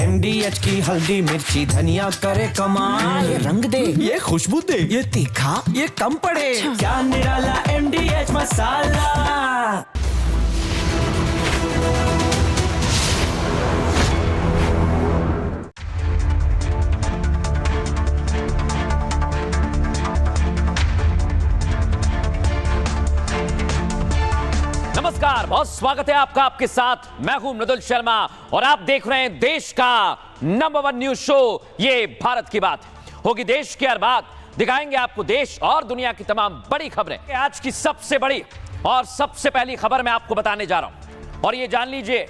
एमडीएच की हल्दी मिर्ची धनिया करे कमाल। ये रंग दे, ये खुशबू दे, ये तीखा, ये कम पड़े। क्या निराला एमडीएच मसाला। नमस्कार, बहुत स्वागत है आपका। आपके साथ मैं हूं मृदुल शर्मा और आप देख रहे हैं देश का नंबर 1 न्यूज शो ये भारत की बात होगी। देश की हर बात दिखाएंगे आपको, देश और दुनिया की तमाम बड़ी खबरें। आज की सबसे बड़ी और सबसे पहली खबर मैं आपको बताने जा रहा हूं और ये जान लीजिए,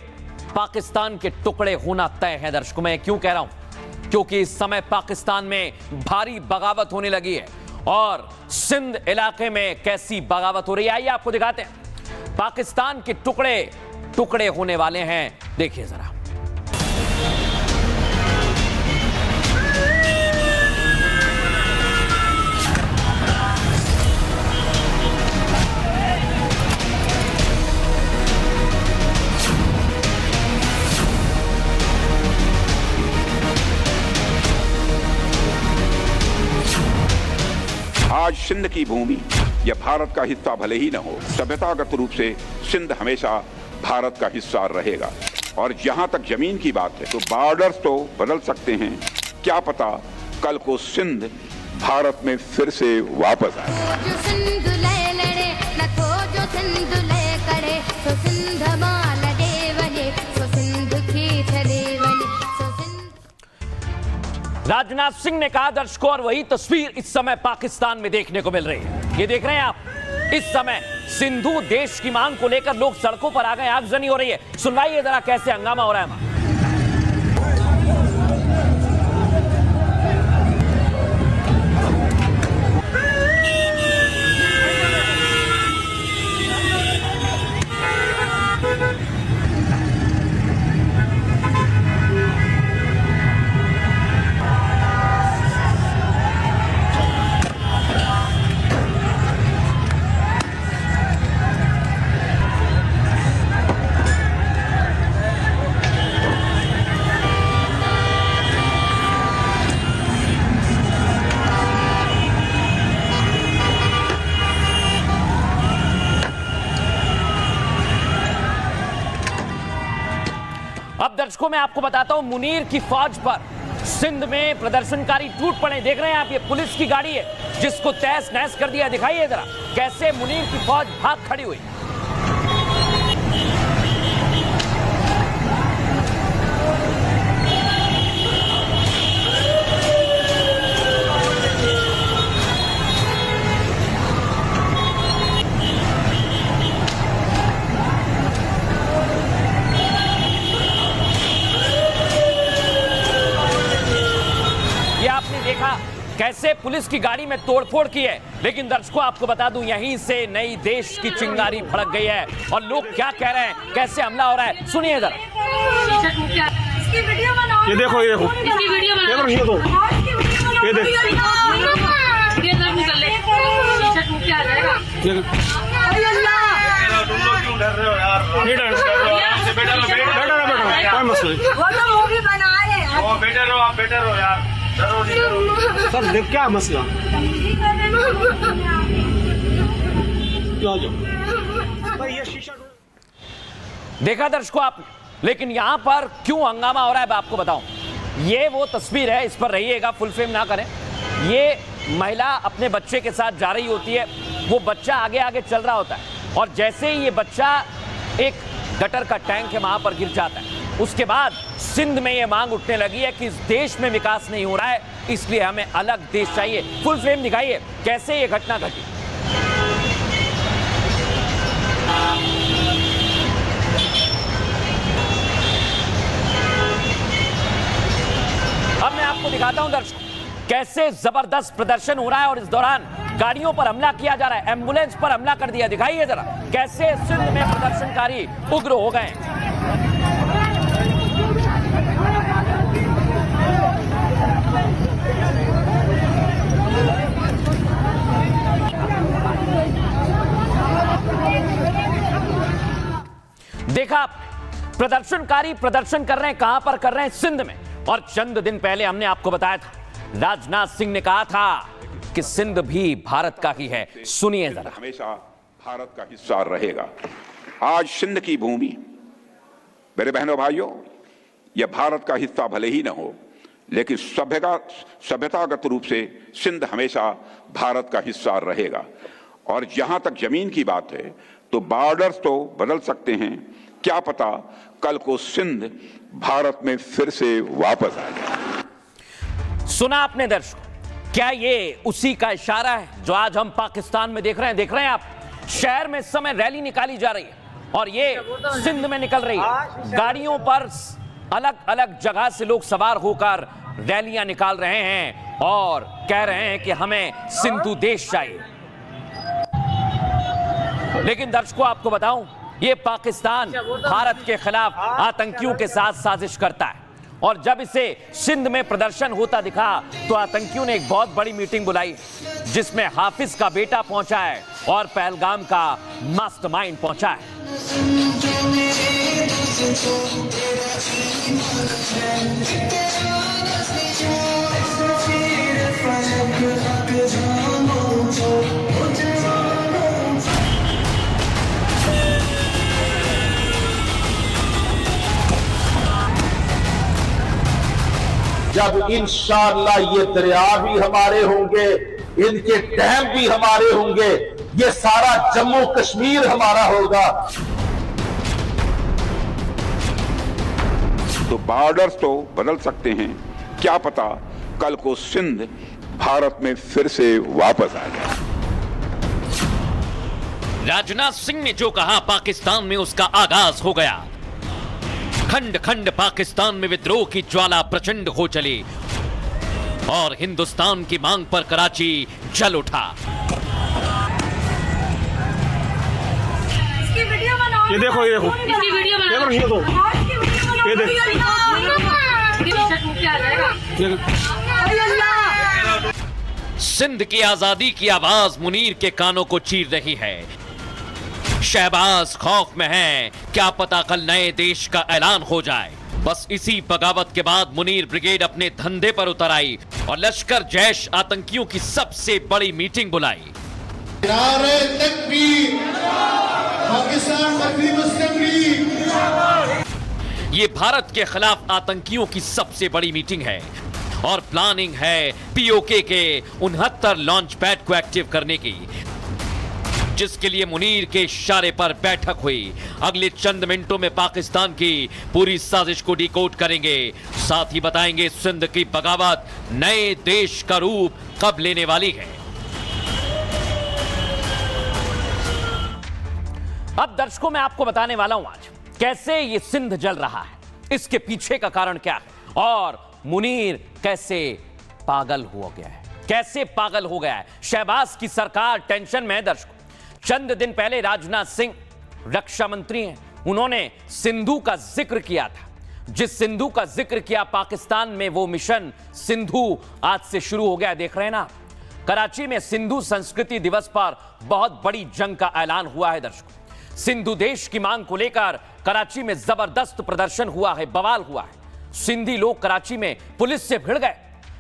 पाकिस्तान के टुकड़े होना तय है। दर्शकों, मैं क्यों कह रहा हूं? क्योंकि इस समय पाकिस्तान में भारी बगावत होने लगी है और सिंध इलाके में कैसी बगावत हो रही है, आइए आपको दिखाते हैं। पाकिस्तान के टुकड़े टुकड़े होने वाले हैं, देखिए जरा। आज सिंध की भूमि यह भारत का हिस्सा भले ही न हो, सभ्यतागत रूप से सिंध हमेशा भारत का हिस्सा रहेगा। और जहां तक जमीन की बात है तो बॉर्डर्स तो बदल सकते हैं, क्या पता कल को सिंध भारत में फिर से वापस आए। राजनाथ सिंह ने कहा दर्शकों, और वही तस्वीर इस समय पाकिस्तान में देखने को मिल रही है। ये देख रहे हैं आप, इस समय सिंधु देश की मांग को लेकर लोग सड़कों पर आ गए, आगजनी हो रही है। सुनवाइए जरा कैसे हंगामा हो रहा है वहां। अब दर्शकों, मैं आपको बताता हूं, मुनीर की फौज पर सिंध में प्रदर्शनकारी टूट पड़े। देख रहे हैं आप, ये पुलिस की गाड़ी है जिसको तहस नहस कर दिया। दिखाइए जरा कैसे मुनीर की फौज भाग खड़ी हुई। देखा कैसे पुलिस की गाड़ी में तोड़फोड़ की है। लेकिन दर्शकों, आपको बता दूं, यहीं से नई देश की चिंगारी भड़क गई है और लोग क्या कह रहे हैं, कैसे हमला हो रहा है, सुनिए जरा। ये देखो, ये देखो, इसकी वीडियो बना, ये देखो, ये देखो, ये दर्द निकल ले, शीशा टूट के आ जाएगा। तुम लोग क्यों डर रहे हो यार? नहीं डर रहे, बैठा रहो, कोई मसला नहीं। वो तो मूवी बना रहे हैं। वो बैठे रहो, आप बैठे रहो यार, डरो नहीं, डरो। सर देख क्या मसला, क्यों जाओ ये शीशा। देखा दर्शकों आपने, लेकिन यहां पर क्यों हंगामा हो रहा है मैं आपको बताऊं। ये वो तस्वीर है, इस पर रहिएगा, फुल फ्रेम ना करें। ये महिला अपने बच्चे के साथ जा रही होती है, वो बच्चा आगे आगे चल रहा होता है और जैसे ही ये बच्चा एक गटर का टैंक है वहां पर गिर जाता है, उसके बाद सिंध में ये मांग उठने लगी है कि इस देश में विकास नहीं हो रहा है, इसलिए हमें अलग देश चाहिए। फुल फ्रेम दिखाइए कैसे ये घटना घटी। अब मैं आपको दिखाता हूं दर्शक, कैसे जबरदस्त प्रदर्शन हो रहा है और इस दौरान गाड़ियों पर हमला किया जा रहा है, एम्बुलेंस पर हमला कर दिया। दिखाइए जरा कैसे सिंध में प्रदर्शनकारी उग्र हो गए। देखा, प्रदर्शनकारी प्रदर्शन कर रहे हैं, कहां पर कर रहे हैं? सिंध में। और चंद दिन पहले हमने आपको बताया था, राजनाथ सिंह ने कहा था कि सिंध भी भारत का ही है। सुनिए जरा। हमेशा भारत का हिस्सा रहेगा। आज सिंध की भूमि, मेरे बहनों भाइयों, यह भारत का हिस्सा भले ही न हो, लेकिन सभ्यतागत रूप से सिंध हमेशा भारत का हिस्सा रहेगा। और जहां तक जमीन की बात है तो बॉर्डर्स तो बदल सकते हैं, क्या पता कल को सिंध भारत में फिर से वापस आ जाए। सुना आपने दर्शकों, क्या ये उसी का इशारा है जो आज हम पाकिस्तान में देख रहे हैं आप, शहर में इस समय रैली निकाली जा रही है और ये सिंध में निकल रही है। गाड़ियों पर अलग अलग जगह से लोग सवार होकर रैलियां निकाल रहे हैं और कह रहे हैं कि हमें सिंधु देश चाहिए। लेकिन दर्शकों, आपको बताऊं, ये पाकिस्तान भारत के खिलाफ आतंकियों के साथ साजिश करता है और जब इसे सिंध में प्रदर्शन होता दिखा तो आतंकियों ने एक बहुत बड़ी मीटिंग बुलाई जिसमें हाफिज का बेटा पहुंचा है और पहलगाम का मास्टरमाइंड पहुंचा है। जब इंशाअल्लाह ये दरिया भी हमारे होंगे, इनके डैम भी हमारे होंगे, ये सारा जम्मू कश्मीर हमारा होगा। तो बॉर्डर्स तो बदल सकते हैं, क्या पता कल को सिंध भारत में फिर से वापस आ जाए। राजनाथ सिंह ने जो कहा, पाकिस्तान में उसका आगाज हो गया। खंड खंड पाकिस्तान में विद्रोह की ज्वाला प्रचंड हो चली और हिंदुस्तान की मांग पर कराची जल उठा। इसकी वीडियो बनाओ। ये देखो, ये देखो, इसकी वीडियो बनाओ। ये देखो, ये देखो। सिंध की आजादी की आवाज मुनीर के कानों को चीर रही है। शहबाज खौफ में है, क्या पता कल नए देश का ऐलान हो जाए। बस इसी बगावत के बाद मुनीर ब्रिगेड अपने धंधे पर उतर आई और लश्कर जैश आतंकियों की सबसे बड़ी मीटिंग बुलाई। नारे तकबीर, पाकिस्तान तकबीर मुस्लिम लीग। ये भारत के खिलाफ आतंकियों की सबसे बड़ी मीटिंग है और प्लानिंग है पीओके के 69 लॉन्च पैड को एक्टिव करने की, जिसके लिए मुनीर के इशारे पर बैठक हुई। अगले चंद मिनटों में पाकिस्तान की पूरी साजिश को डिकोड करेंगे, साथ ही बताएंगे सिंध की बगावत नए देश का रूप कब लेने वाली है। अब दर्शकों, मैं आपको बताने वाला हूं आज कैसे ये सिंध जल रहा है, इसके पीछे का कारण क्या है और मुनीर कैसे पागल हो गया है, कैसे पागल हो गया है। शहबाज की सरकार टेंशन में है दर्शकों। चंद दिन पहले राजनाथ सिंह रक्षा मंत्री हैं, उन्होंने सिंधु का जिक्र किया था। जिस सिंधु का जिक्र किया, पाकिस्तान में वो मिशन सिंधु आज से शुरू हो गया। देख रहे हैं ना, कराची में सिंधु संस्कृति दिवस पर बहुत बड़ी जंग का ऐलान हुआ है दर्शकों। सिंधु देश की मांग को लेकर कराची में जबरदस्त प्रदर्शन हुआ है, बवाल हुआ है। सिंधी लोग कराची में पुलिस से भिड़ गए,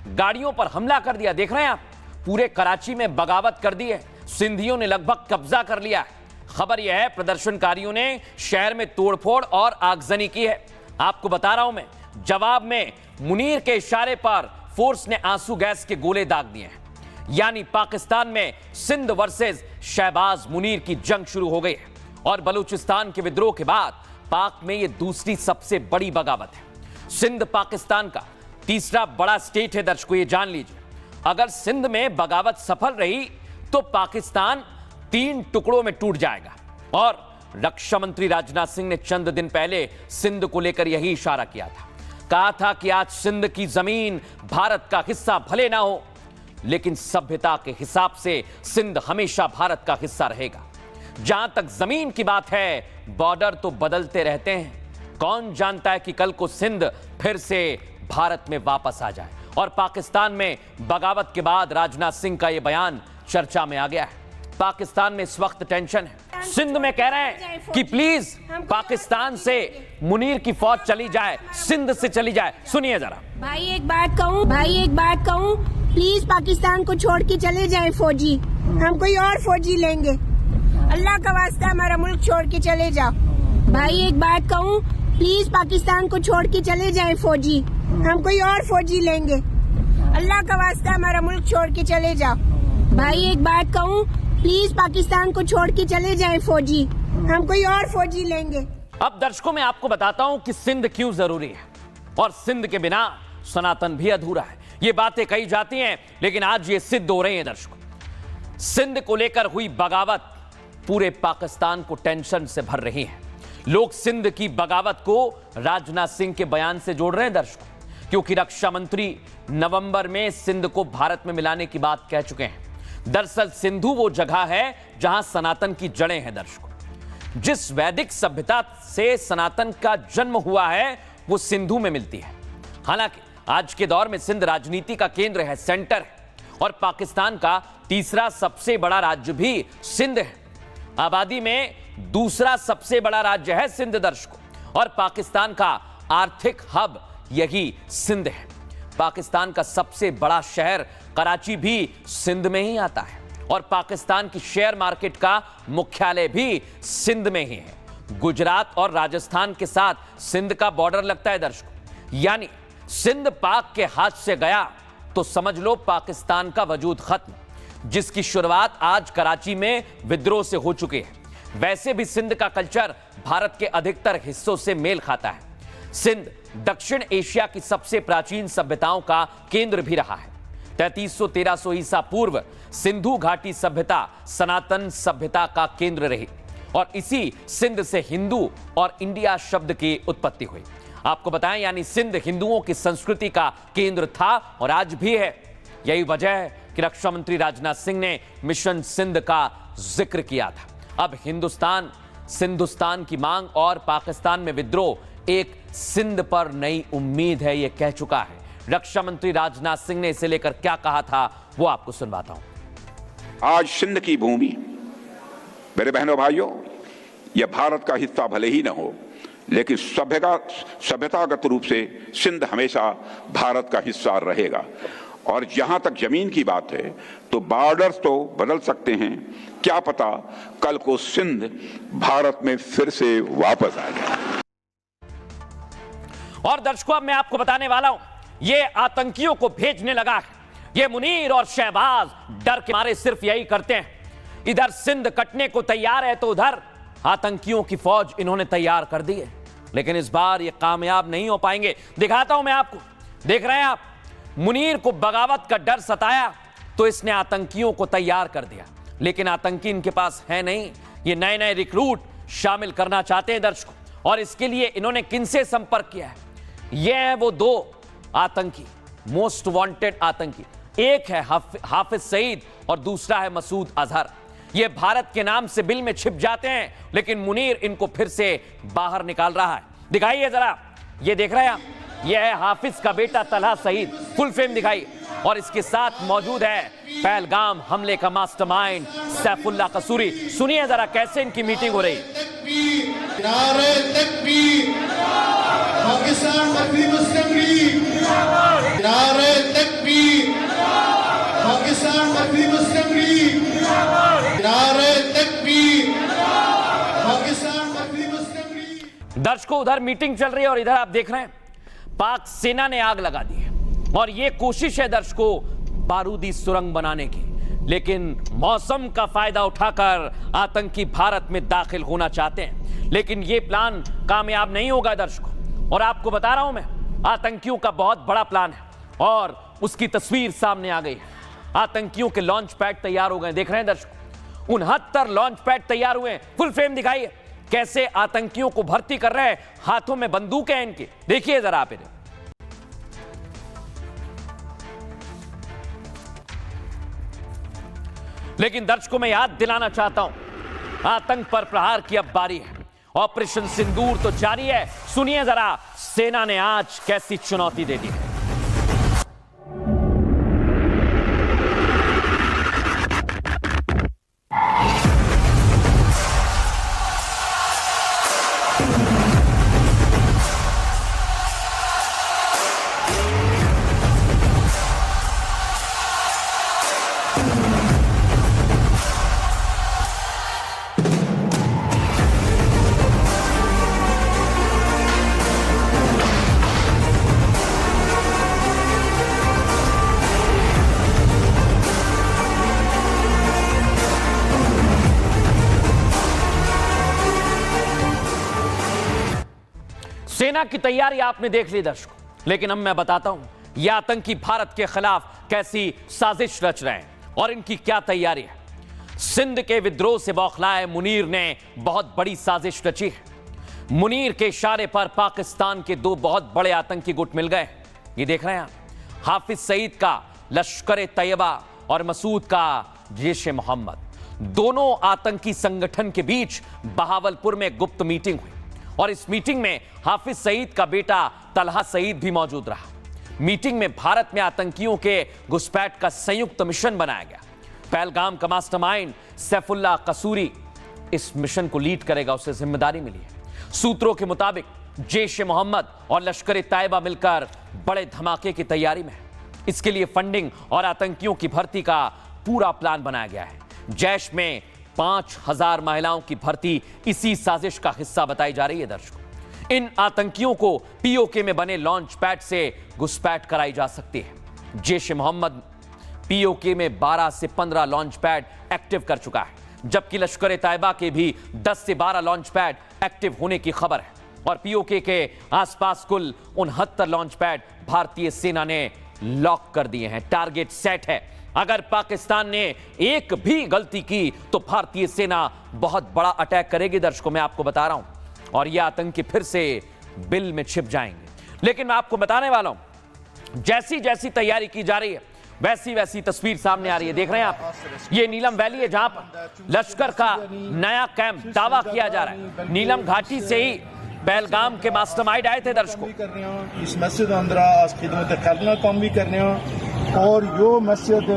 गाड़ियों पर हमला कर दिया। देख रहे हैं आप, पूरे कराची में बगावत कर दी है, सिंधियों ने लगभग कब्जा कर लिया है। खबर यह है, प्रदर्शनकारियों ने शहर में तोड़फोड़ और आगजनी की है। आपको बता रहा हूं मैं, जवाब में मुनीर के इशारे पर फोर्स ने आंसू गैस के गोले दाग दिए हैं। यानी पाकिस्तान में सिंध वर्सेस शहबाज मुनीर की जंग शुरू हो गई है और बलूचिस्तान के विद्रोह के बाद पाक में यह दूसरी सबसे बड़ी बगावत है। सिंध पाकिस्तान का तीसरा बड़ा स्टेट है दर्शकों, ये जान लीजिए। अगर सिंध में बगावत सफल रही तो पाकिस्तान 3 टुकड़ों में टूट जाएगा। और रक्षा मंत्री राजनाथ सिंह ने चंद दिन पहले सिंध को लेकर यही इशारा किया था। कहा था कि आज सिंध की जमीन भारत का हिस्सा भले ना हो, लेकिन सभ्यता के हिसाब से सिंध हमेशा भारत का हिस्सा रहेगा। जहां तक जमीन की बात है, बॉर्डर तो बदलते रहते हैं। कौन जानता है कि कल को सिंध फिर से भारत में वापस आ जाए। और पाकिस्तान में बगावत के बाद राजनाथ सिंह का यह बयान चर्चा में आ गया है। पाकिस्तान में इस वक्त टेंशन है। सिंध में कह रहे हैं कि प्लीज पाकिस्तान से मुनीर की फौज चली जाए, सिंध से चली जाए। सुनिए जरा। भाई एक बात कहूँ, प्लीज पाकिस्तान को छोड़ के चले जाए फौजी, हम कोई और फौजी लेंगे। अल्लाह का वास्ता हमारा मुल्क छोड़ के चले जाओ। भाई एक बात कहूँ, प्लीज पाकिस्तान को छोड़ के चले जाए फौजी, हम कोई और फौजी लेंगे। अल्लाह का वास्ता हमारा मुल्क छोड़ के चले जाओ। भाई एक बात कहूँ, प्लीज पाकिस्तान को छोड़ के चले जाए फौजी, हम कोई और फौजी लेंगे। अब दर्शकों मैं आपको बताता हूं कि सिंध क्यों जरूरी है और सिंध के बिना सनातन भी अधूरा है। ये बातें कही जाती हैं लेकिन आज ये सिद्ध हो रही हैं। दर्शकों, सिंध को लेकर हुई बगावत पूरे पाकिस्तान को टेंशन से भर रही है। लोग सिंध की बगावत को राजनाथ सिंह के बयान से जोड़ रहे हैं दर्शकों, क्योंकि रक्षा मंत्री नवंबर में सिंध को भारत में मिलाने की बात कह चुके हैं। दरअसल सिंधु वो जगह है जहां सनातन की जड़ें हैं। दर्शकों, जिस वैदिक सभ्यता से सनातन का जन्म हुआ है वो सिंधु में मिलती है। हालांकि आज के दौर में सिंध राजनीति का केंद्र है, सेंटर है, और पाकिस्तान का तीसरा सबसे बड़ा राज्य भी सिंध है। आबादी में दूसरा सबसे बड़ा राज्य है सिंध दर्शकों, और पाकिस्तान का आर्थिक हब यही सिंध है। पाकिस्तान का सबसे बड़ा शहर कराची भी सिंध में ही आता है, और पाकिस्तान की शेयर मार्केट का मुख्यालय भी सिंध में ही है। गुजरात और राजस्थान के साथ सिंध का बॉर्डर लगता है दर्शकों, यानी सिंध पाक के हाथ से गया तो समझ लो पाकिस्तान का वजूद खत्म, जिसकी शुरुआत आज कराची में विद्रोह से हो चुकी है। वैसे भी सिंध का कल्चर भारत के अधिकतर हिस्सों से मेल खाता है। सिंध दक्षिण एशिया की सबसे प्राचीन सभ्यताओं का केंद्र भी रहा है। 3300-1300 ईसा पूर्व सिंधु घाटी सभ्यता सनातन सभ्यता का केंद्र रही, और इसी सिंध से हिंदू और इंडिया शब्द की उत्पत्ति हुई। आपको बताएं, यानी सिंध हिंदुओं की संस्कृति का केंद्र था और आज भी है। यही वजह है कि रक्षा मंत्री राजनाथ सिंह ने मिशन सिंध का जिक्र किया था। अब सिंधुस्तान की मांग और पाकिस्तान में विद्रोह एक सिंध पर नई उम्मीद है, यह कह चुका है। रक्षा मंत्री राजनाथ सिंह ने इसे लेकर क्या कहा था वो आपको सुनवाता हूं। आज सिंध की भूमि, मेरे बहनों भाइयों, यह भारत का हिस्सा भले ही न हो, लेकिन सभ्यतागत रूप से सिंध हमेशा भारत का हिस्सा रहेगा। और जहां तक जमीन की बात है तो बॉर्डर्स तो बदल सकते हैं, क्या पता कल को सिंध भारत में फिर से वापस आ जाए। और दर्शकों, अब मैं आपको बताने वाला हूं, ये आतंकियों को भेजने लगा है। ये मुनीर और शहबाज डर के मारे सिर्फ यही करते हैं। इधर सिंध कटने को तैयार है तो उधर आतंकियों की फौज इन्होंने तैयार कर दी है, लेकिन इस बार ये कामयाब नहीं हो पाएंगे। दिखाता हूं मैं आपको, देख रहे हैं आप, मुनीर को बगावत का डर सताया तो इसने आतंकियों को तैयार कर दिया, लेकिन आतंकी इनके पास है नहीं। ये नए नए रिक्रूट शामिल करना चाहते हैं दर्शकों, और इसके लिए इन्होंने किनसे संपर्क किया है? ये है वो दो आतंकी, मोस्ट वांटेड आतंकी। एक है हाफिज सईद और दूसरा है मसूद अजहर। ये भारत के नाम से बिल में छिप जाते हैं, लेकिन मुनीर इनको फिर से बाहर निकाल रहा है। दिखाइए जरा, ये देख रहे हैं आप, ये है हाफिज का बेटा तलहा सईद, फुल फ्रेम दिखाइए। और इसके साथ मौजूद है पहलगाम हमले का मास्टरमाइंड सैफुल्लाह कसूरी। सुनिए जरा कैसे इनकी मीटिंग हो रही है। नारे तकबीर, पाकिस्तान मजहबी मुस्लिम लीग, नारे तकबीर, पाकिस्तान मजहबी मुस्लिम लीग, नारे तकबीर, पाकिस्तान मजहबी मुस्लिम लीग। दर्शकों, उधर मीटिंग चल रही है और इधर आप देख रहे हैं पाक सेना ने आग लगा दी है, और यह कोशिश है दर्शकों बारूदी सुरंग बनाने की, लेकिन मौसम का फायदा उठाकर आतंकी भारत में दाखिल होना चाहते हैं, लेकिन यह प्लान कामयाब नहीं होगा दर्शकों। और आपको बता रहा हूं मैं, आतंकियों का बहुत बड़ा प्लान है और उसकी तस्वीर सामने आ गई है। आतंकियों के लॉन्च पैड तैयार हो गए, देख रहे हैं दर्शकों, 69 लॉन्च पैड तैयार हुए हैं। फुल फ्रेम दिखाइए कैसे आतंकियों को भर्ती कर रहे हैं, हाथों में बंदूक है इनके, देखिए जरा आप इन्हें। लेकिन दर्शकों, मैं याद दिलाना चाहता हूं, आतंक पर प्रहार की अब बारी है। ऑपरेशन सिंदूर तो जारी है। सुनिए जरा सेना ने आज कैसी चुनौती दे दी है। सेना की तैयारी आपने देख ली दर्शकों, लेकिन अब मैं बताता हूं ये आतंकी भारत के खिलाफ कैसी साजिश रच रहे हैं और इनकी क्या तैयारी है। सिंध के विद्रोह से बौखलाए मुनीर ने बहुत बड़ी साजिश रची है। मुनीर के इशारे पर पाकिस्तान के दो बहुत बड़े आतंकी गुट मिल गए। ये देख रहे हैं आप, हाफिज सईद का लश्कर तैयबा और मसूद का जैश मोहम्मद, दोनों आतंकी संगठन के बीच बहावलपुर में गुप्त मीटिंग हुई और इस मीटिंग में हाफिज सईद का बेटा तलहा सईद भी मौजूद रहा। मीटिंग में भारत में आतंकियों के घुसपैठ का संयुक्त मिशन बनाया गया। पहलगाम का मास्टरमाइंड सैफुल्लाह कसूरी इस मिशन को लीड करेगा, उसे जिम्मेदारी मिली है। सूत्रों के मुताबिक जैश मोहम्मद और लश्कर तैयबा मिलकर बड़े धमाके की तैयारी में है। इसके लिए फंडिंग और आतंकियों की भर्ती का पूरा प्लान बनाया गया है। जैश में 5000 महिलाओं की भर्ती इसी साजिश का हिस्सा बताई जा रही है दर्शकों। इन आतंकियों को पीओके में बने लॉन्च पैड से घुसपैठ कराई जा सकती है। जैश मोहम्मद पीओके में 12 से 15 लॉन्च पैड एक्टिव कर चुका है, जबकि लश्कर तैयबा के भी 10 से 12 लॉन्च पैड एक्टिव होने की खबर है और पीओके के आसपास कुल 69 लॉन्च पैड भारतीय सेना ने लॉक कर दिए हैं। टारगेट सेट है। अगर पाकिस्तान ने एक भी गलती की तो भारतीय सेना बहुत बड़ा अटैक करेगी दर्शकों, मैं आपको बता रहा हूं, और ये आतंकी फिर से बिल में छिप जाएंगे। लेकिन मैं आपको बताने वाला हूं, जैसी जैसी तैयारी की जा रही है वैसी वैसी तस्वीर सामने आ रही है। देख रहे हैं आप, ये नीलम वैली है जहां पर लश्कर का नया कैंप दावा किया जा रहा है। नीलम घाटी से ही पहलगाम के मास्टरमाइंड आए थे दर्शकों। इस मस्जिद अंदर खिदमत करना काम भी करने और यो मस्जिद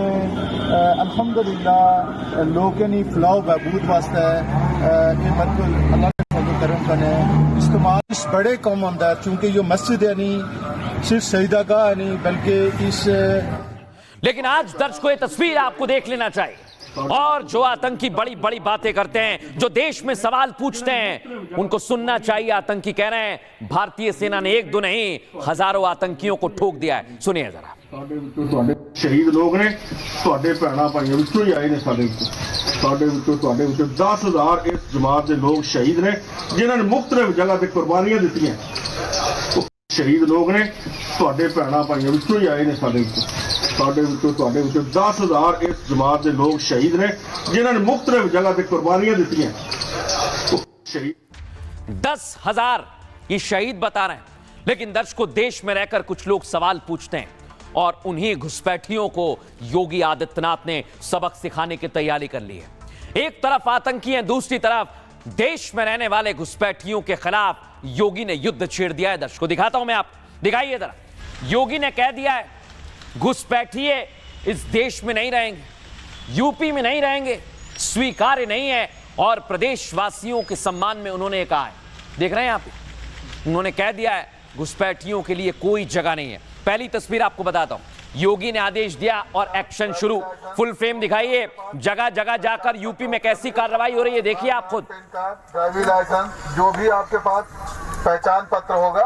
अल्हम्दुलिल्लाह लोगों ने फलाह बहबूद वास्ते ये मरकुल अल्लाह ने करम करने इस्तेमाल इस बड़े कौम अंदर, चूंकि यो मस्जिद है नहीं सिर्फ सईदागाह नहीं बल्कि इस। लेकिन आज दर्शकों ये तस्वीर आपको देख लेना चाहिए, और जो आतंकी बड़ी बड़ी बातें करते हैं, जो देश में सवाल पूछते हैं, उनको सुनना चाहिए। आतंकी कह रहे हैं भारतीय सेना ने एक दो नहीं हजारों आतंकियों को ठोक दिया है। सुनिए जरा। शहीद लोग ने ਤੁਹਾਡੇ ਭੈਣਾਂ ਭਾਈਆਂ ਵਿੱਚੋਂ ਹੀ ਆਏ ਨੇ ਸਾਡੇ ਵਿੱਚੋਂ 10,000 ਇਸ ਜਮਾਤ ਦੇ ਲੋਕ ਸ਼ਹੀਦ ਨੇ ਜਿਨ੍ਹਾਂ ਨੇ ਮੁਖਤਲਿਫ ਜਗ੍ਹਾ ਤੇ ਕੁਰਬਾਨੀਆਂ ਦਿੱਤੀਆਂ। ਸ਼ਹੀਦ ਲੋਕ ਨੇ ਤੁਹਾਡੇ ਭੈਣਾਂ ਭਾਈਆਂ ਵਿੱਚੋਂ ਹੀ ਆਏ ਨੇ ਸਾਡੇ ਵਿੱਚੋਂ 10,000 ਇਸ ਜਮਾਤ ਦੇ ਲੋਕ ਸ਼ਹੀਦ ਨੇ ਜਿਨ੍ਹਾਂ ਨੇ ਮੁਖਤਲਿਫ ਜਗ੍ਹਾ ਤੇ ਕੁਰਬਾਨੀਆਂ ਦਿੱਤੀਆਂ। 10,000 ये शहीद बता रहे हैं। लेकिन दर्शकों, देश में रहकर कुछ लोग सवाल पूछते हैं और उन्हीं घुसपैठियों को योगी आदित्यनाथ ने सबक सिखाने की तैयारी कर ली है। एक तरफ आतंकी हैं, दूसरी तरफ देश में रहने वाले घुसपैठियों के खिलाफ योगी ने युद्ध छेड़ दिया है। दर्शकों दिखाता हूं मैं आप, दिखाइए जरा। योगी ने कह दिया है घुसपैठिए इस देश में नहीं रहेंगे, यूपी में नहीं रहेंगे, स्वीकार्य नहीं है, और प्रदेशवासियों के सम्मान में उन्होंने कहा है। देख रहे हैं आप, उन्होंने कह दिया है घुसपैठियों के लिए कोई जगह नहीं है। पहली तस्वीर आपको बताता हूं, योगी ने आदेश दिया और एक्शन शुरू। फुल फ्रेम दिखाइए, जगह जगह जाकर यूपी में कैसी कार्रवाई हो रही है, देखिए आप खुद। ड्राइविंग लाइसेंस, जो भी आपके पास पहचान पत्र होगा,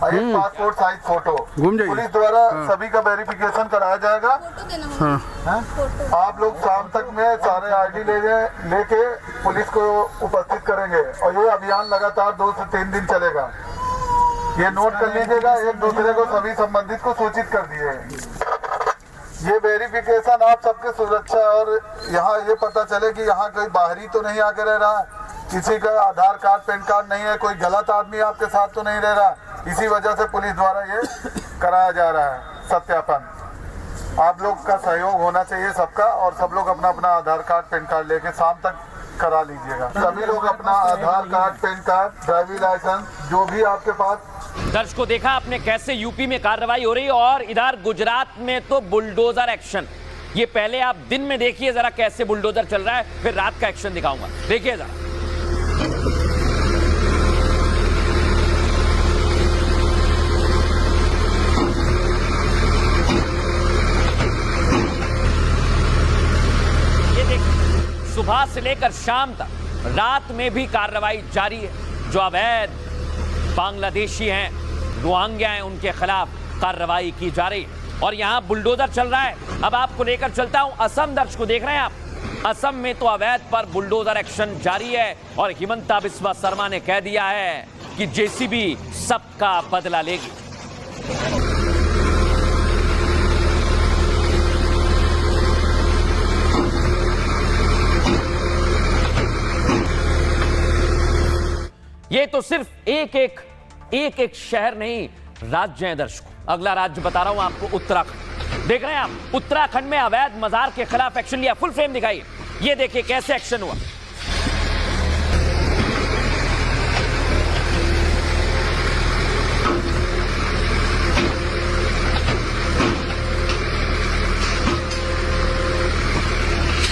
एक पासपोर्ट साइज फोटो, पुलिस द्वारा सभी का वेरिफिकेशन कराया जाएगा। आप लोग शाम तक में सारे आईडी लेके पुलिस को उपस्थित करेंगे और ये अभियान लगातार 2 से 3 दिन चलेगा। ये नोट कर लीजिएगा, एक दूसरे को सभी संबंधित को सूचित कर दिए। ये वेरिफिकेशन आप सबके सुरक्षा और यहाँ ये पता चले कि यहाँ कोई बाहरी तो नहीं आके रह रहा, किसी का आधार कार्ड पैन कार्ड नहीं है, कोई गलत आदमी आपके साथ तो नहीं रह रहा। इसी वजह से पुलिस द्वारा ये कराया जा रहा है सत्यापन। आप लोग का सहयोग होना चाहिए सबका, और सब लोग अपना अपना आधार कार्ड पैन कार्ड लेके शाम तक करा लीजिएगा। सभी लोग अपना Aadhaar card PAN card driving licence जो भी आपके पास। दर्शकों देखा आपने कैसे यूपी में कार्रवाई हो रही है, और इधर गुजरात में तो बुलडोजर एक्शन। ये पहले आप दिन में देखिए जरा कैसे बुलडोजर चल रहा है, फिर रात का एक्शन दिखाऊंगा, देखिए जरा। ये देखिए, सुबह से लेकर शाम तक रात में भी कार्रवाई जारी है। जो अवैध बांग्लादेशी हैं, रोहिंग्या हैं, उनके खिलाफ कार्रवाई की जा रही है और यहां बुलडोजर चल रहा है। अब आपको लेकर चलता हूं असम। दर्शकों देख रहे हैं आप, असम में तो अवैध पर बुलडोजर एक्शन जारी है और हिमंता बिस्वा शर्मा ने कह दिया है कि जेसीबी सबका बदला लेगी। ये तो सिर्फ एक शहर नहीं, राज्य है दर्शकों। अगला राज्य बता रहा हूं आपको, उत्तराखंड। देख रहे हैं आप, उत्तराखंड में अवैध मजार के खिलाफ एक्शन लिया। फुल फ्रेम दिखाइए, ये देखिए कैसे एक्शन हुआ।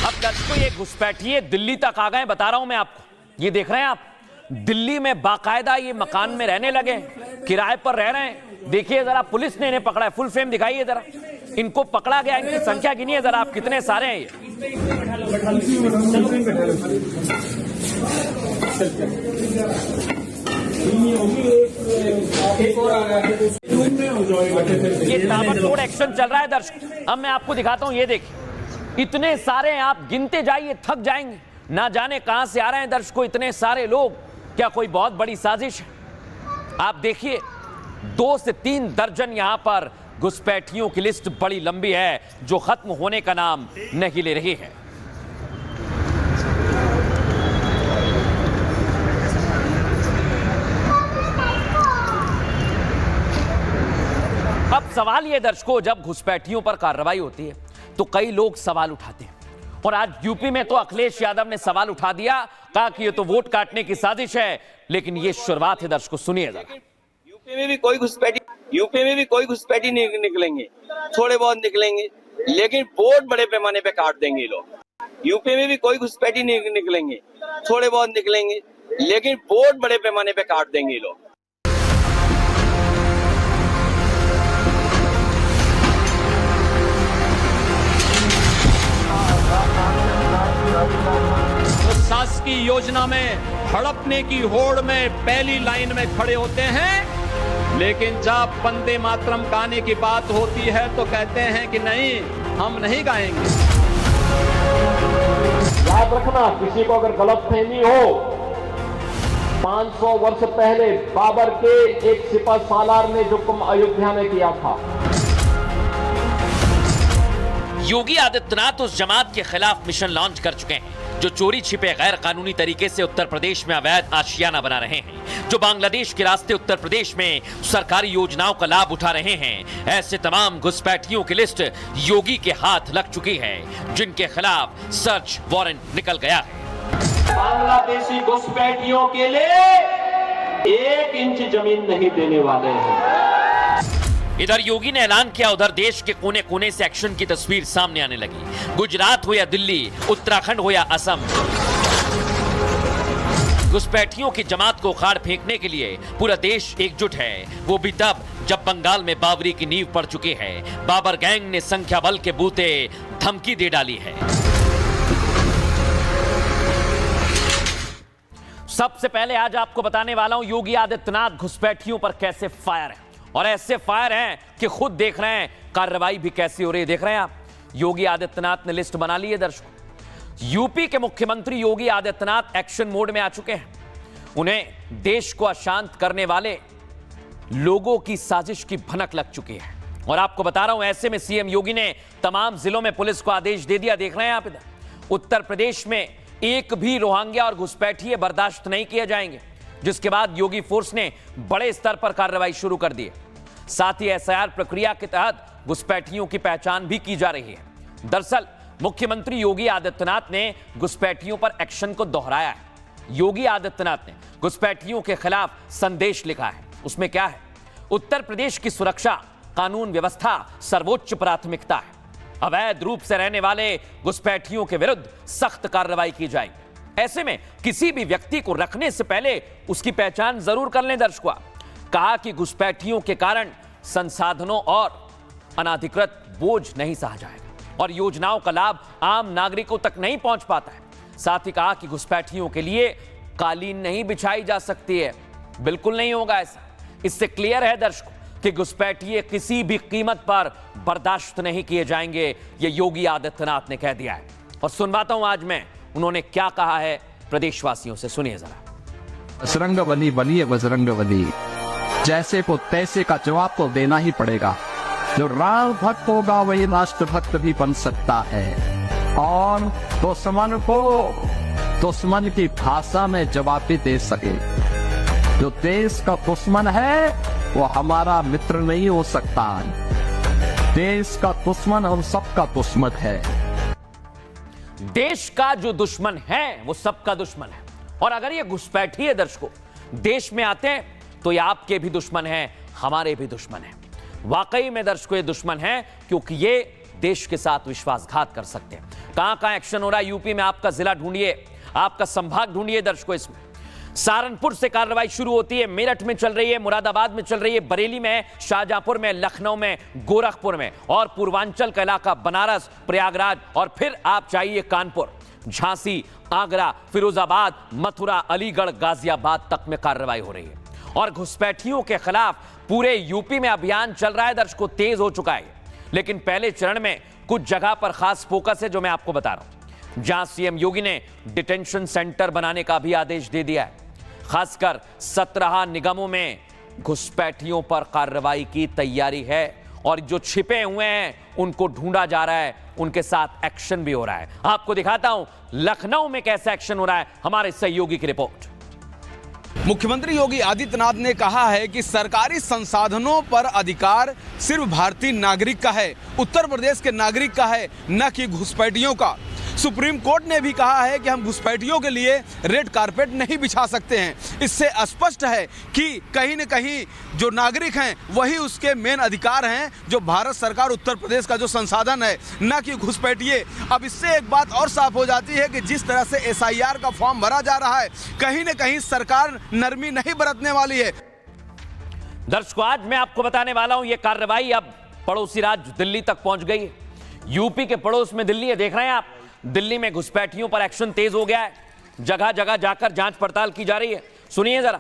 अब दर्शकों ये घुसपैठिए दिल्ली तक आ गए, बता रहा हूं मैं आपको। ये देख रहे हैं आप, दिल्ली में बाकायदा ये मकान में रहने लगे, किराए पर रह रहे हैं। देखिए जरा, पुलिस ने इन्हें पकड़ा है। फुल फ्रेम दिखाइए जरा, इनको पकड़ा गया। इनकी संख्या गिनिए जरा आप, कितने सारे हैं ये। ये ताबड़तोड़ एक्शन चल रहा है दर्शक। अब मैं आपको दिखाता हूं, ये देखिए इतने सारे, आप गिनते जाइए थक जाएंगे। ना जाने कहां से आ रहे हैं दर्शकों इतने सारे लोग। क्या कोई बहुत बड़ी साजिश है? आप देखिए 2 से 3 दर्जन यहां पर घुसपैठियों की लिस्ट बड़ी लंबी है, जो खत्म होने का नाम नहीं ले रही है। अब सवाल यह दर्शकों, जब घुसपैठियों पर कार्रवाई होती है तो कई लोग सवाल उठाते हैं, और आज यूपी में तो अखिलेश यादव ने सवाल उठा दिया, कहा कि ये तो वोट काटने की साजिश है। लेकिन ये शुरुआत है दर्शकों, सुनिए जरा। यूपी में भी कोई घुसपैठी नहीं निकलेंगे, थोड़े बहुत निकलेंगे, लेकिन वोट बड़े पैमाने पे काट देंगे लोग। यूपी में भी कोई घुसपैठी नहीं निकलेंगे, थोड़े बहुत निकलेंगे, लेकिन वोट बड़े पैमाने पे काट देंगे लोग। तो शासकीय योजना में हड़पने की होड़ में पहली लाइन में खड़े होते हैं, लेकिन जब वंदे मातरम गाने की बात होती है तो कहते हैं कि नहीं, हम नहीं गाएंगे। याद रखना, किसी को अगर गलतफहमी हो, 500 वर्ष पहले बाबर के एक सिपह सालार ने जो अयोध्या में किया था। योगी आदित्यनाथ उस जमात के खिलाफ मिशन लॉन्च कर चुके हैं जो चोरी छिपे गैर कानूनी तरीके से उत्तर प्रदेश में अवैध आशियाना बना रहे हैं, जो बांग्लादेश के रास्ते उत्तर प्रदेश में सरकारी योजनाओं का लाभ उठा रहे हैं। ऐसे तमाम घुसपैठियों की लिस्ट योगी के हाथ लग चुकी है, जिनके खिलाफ सर्च वारंट निकल गया है। बांग्लादेशी घुसपैठियों के लिए 1 इंच जमीन नहीं देने वाले हैं। इधर योगी ने ऐलान किया, उधर देश के कोने कोने से एक्शन की तस्वीर सामने आने लगी। गुजरात हो या दिल्ली, उत्तराखंड हो या असम, घुसपैठियों की जमात को उखाड़ फेंकने के लिए पूरा देश एकजुट है। वो भी तब जब बंगाल में बाबरी की नींव पड़ चुकी है। बाबर गैंग ने संख्या बल के बूते धमकी दे डाली है। सबसे पहले आज आपको बताने वाला हूं योगी आदित्यनाथ घुसपैठियों पर कैसे फायर है, और ऐसे फायर हैं कि खुद देख रहे हैं कार्रवाई भी कैसी हो रही है। देख रहे हैं आप, योगी आदित्यनाथ ने लिस्ट बना ली है दर्शकों। यूपी के मुख्यमंत्री योगी आदित्यनाथ एक्शन मोड में आ चुके हैं। उन्हें देश को अशांत करने वाले लोगों की साजिश की भनक लग चुकी है, और आपको बता रहा हूं, ऐसे में सीएम योगी ने तमाम जिलों में पुलिस को आदेश दे दिया। देख रहे हैं आप इधर, उत्तर प्रदेश में एक भी रोहिंग्या और घुसपैठिए बर्दाश्त नहीं किए जाएंगे, जिसके बाद योगी फोर्स ने बड़े स्तर पर कार्रवाई शुरू कर दी है। साथ ही एसआईआर प्रक्रिया के तहत घुसपैठियों की पहचान भी की जा रही है। दरअसल मुख्यमंत्री योगी आदित्यनाथ ने घुसपैठियों पर एक्शन को दोहराया है। योगी आदित्यनाथ ने घुसपैठियों के खिलाफ संदेश लिखा है। उसमें क्या है? उत्तर प्रदेश की सुरक्षा, कानून व्यवस्था सर्वोच्च प्राथमिकता है। अवैध रूप से रहने वाले घुसपैठियों के विरुद्ध सख्त कार्रवाई की जाएगी। ऐसे में किसी भी व्यक्ति को रखने से पहले उसकी पहचान जरूर कर लें दर्शकों। कहा कि घुसपैठियों के कारण संसाधनों और अनाधिकृत बोझ नहीं सहा जाएगा और योजनाओं का लाभ आम नागरिकों तक नहीं पहुंच पाता है। साथ ही कहा कि घुसपैठियों के लिए कालीन नहीं बिछाई जा सकती है। बिल्कुल नहीं होगा ऐसा। इससे क्लियर है दर्शकों कि घुसपैठिए किसी भी कीमत पर बर्दाश्त नहीं किए जाएंगे। ये योगी आदित्यनाथ ने कह दिया है। और सुनवाता हूं आज मैं उन्होंने क्या कहा है प्रदेशवासियों से। सुनिए जरा। बजरंगबली बलिए बजरंगबली, जैसे को तैसे का जवाब तो देना ही पड़ेगा। जो राम भक्त होगा वही राष्ट्र भक्त भी बन सकता है और दुश्मन की भाषा में जवाब भी दे सके। जो देश का दुश्मन है वो हमारा मित्र नहीं हो सकता। देश का दुश्मन हम सबका दुश्मन है। देश का जो दुश्मन है वो सबका दुश्मन है। और अगर ये घुसपैठी है दर्शकों देश में आते हैं तो ये आपके भी दुश्मन हैं, हमारे भी दुश्मन हैं। वाकई में दर्शकों ये दुश्मन है क्योंकि ये देश के साथ विश्वासघात कर सकते हैं। कहां कहां एक्शन हो रहा है यूपी में, आपका जिला ढूंढिए, आपका संभाग ढूंढिए दर्शकों। इसमें सहारनपुर से कार्रवाई शुरू होती है, मेरठ में चल रही है, मुरादाबाद में चल रही है, बरेली में, शाहजहांपुर में, लखनऊ में, गोरखपुर में और पूर्वांचल का इलाका बनारस, प्रयागराज और फिर आप चाहिए कानपुर, झांसी, आगरा, फिरोजाबाद, मथुरा, अलीगढ़, गाजियाबाद तक में कार्रवाई हो रही है। और घुसपैठियों के खिलाफ पूरे यूपी में अभियान चल रहा है दर्शकों, तेज हो चुका है। लेकिन पहले चरण में कुछ जगह पर खास फोकस है जो मैं आपको बता रहा हूं, जहां सीएम योगी ने डिटेंशन सेंटर बनाने का भी आदेश दे दिया है। खासकर 17 निगमों में घुसपैठियों पर कार्रवाई की तैयारी है और जो छिपे हुए हैं उनको ढूंढा जा रहा है, उनके साथ एक्शन भी हो रहा है। आपको दिखाता हूं लखनऊ में कैसा एक्शन हो रहा है, हमारे सहयोगी की रिपोर्ट। मुख्यमंत्री योगी आदित्यनाथ ने कहा है कि सरकारी संसाधनों पर अधिकार सिर्फ भारतीय नागरिक का है, उत्तर प्रदेश के नागरिक का है, न कि घुसपैठियों का। सुप्रीम कोर्ट ने भी कहा है कि हम घुसपैठियों के लिए रेड कारपेट नहीं बिछा सकते हैं। इससे स्पष्ट है कि कहीं न कहीं जो नागरिक हैं वही उसके मेन अधिकार हैं, जो भारत सरकार उत्तर प्रदेश का जो संसाधन है, न कि घुसपैठिए। अब इससे एक बात और साफ हो जाती है कि जिस तरह से SIR का फॉर्म भरा जा रहा है, कहीं न कहीं सरकार नरमी नहीं बरतने वाली है। दर्शकों आज मैं आपको बताने वाला हूं, यह कार्रवाई अब पड़ोसी राज्य दिल्ली तक पहुंच गई है। यूपी के पड़ोस में दिल्ली है, देख रहे हैं आप। दिल्ली में घुसपैठियों पर एक्शन तेज हो गया है, जगह जगह जाकर जांच पड़ताल की जा रही है। सुनिए जरा।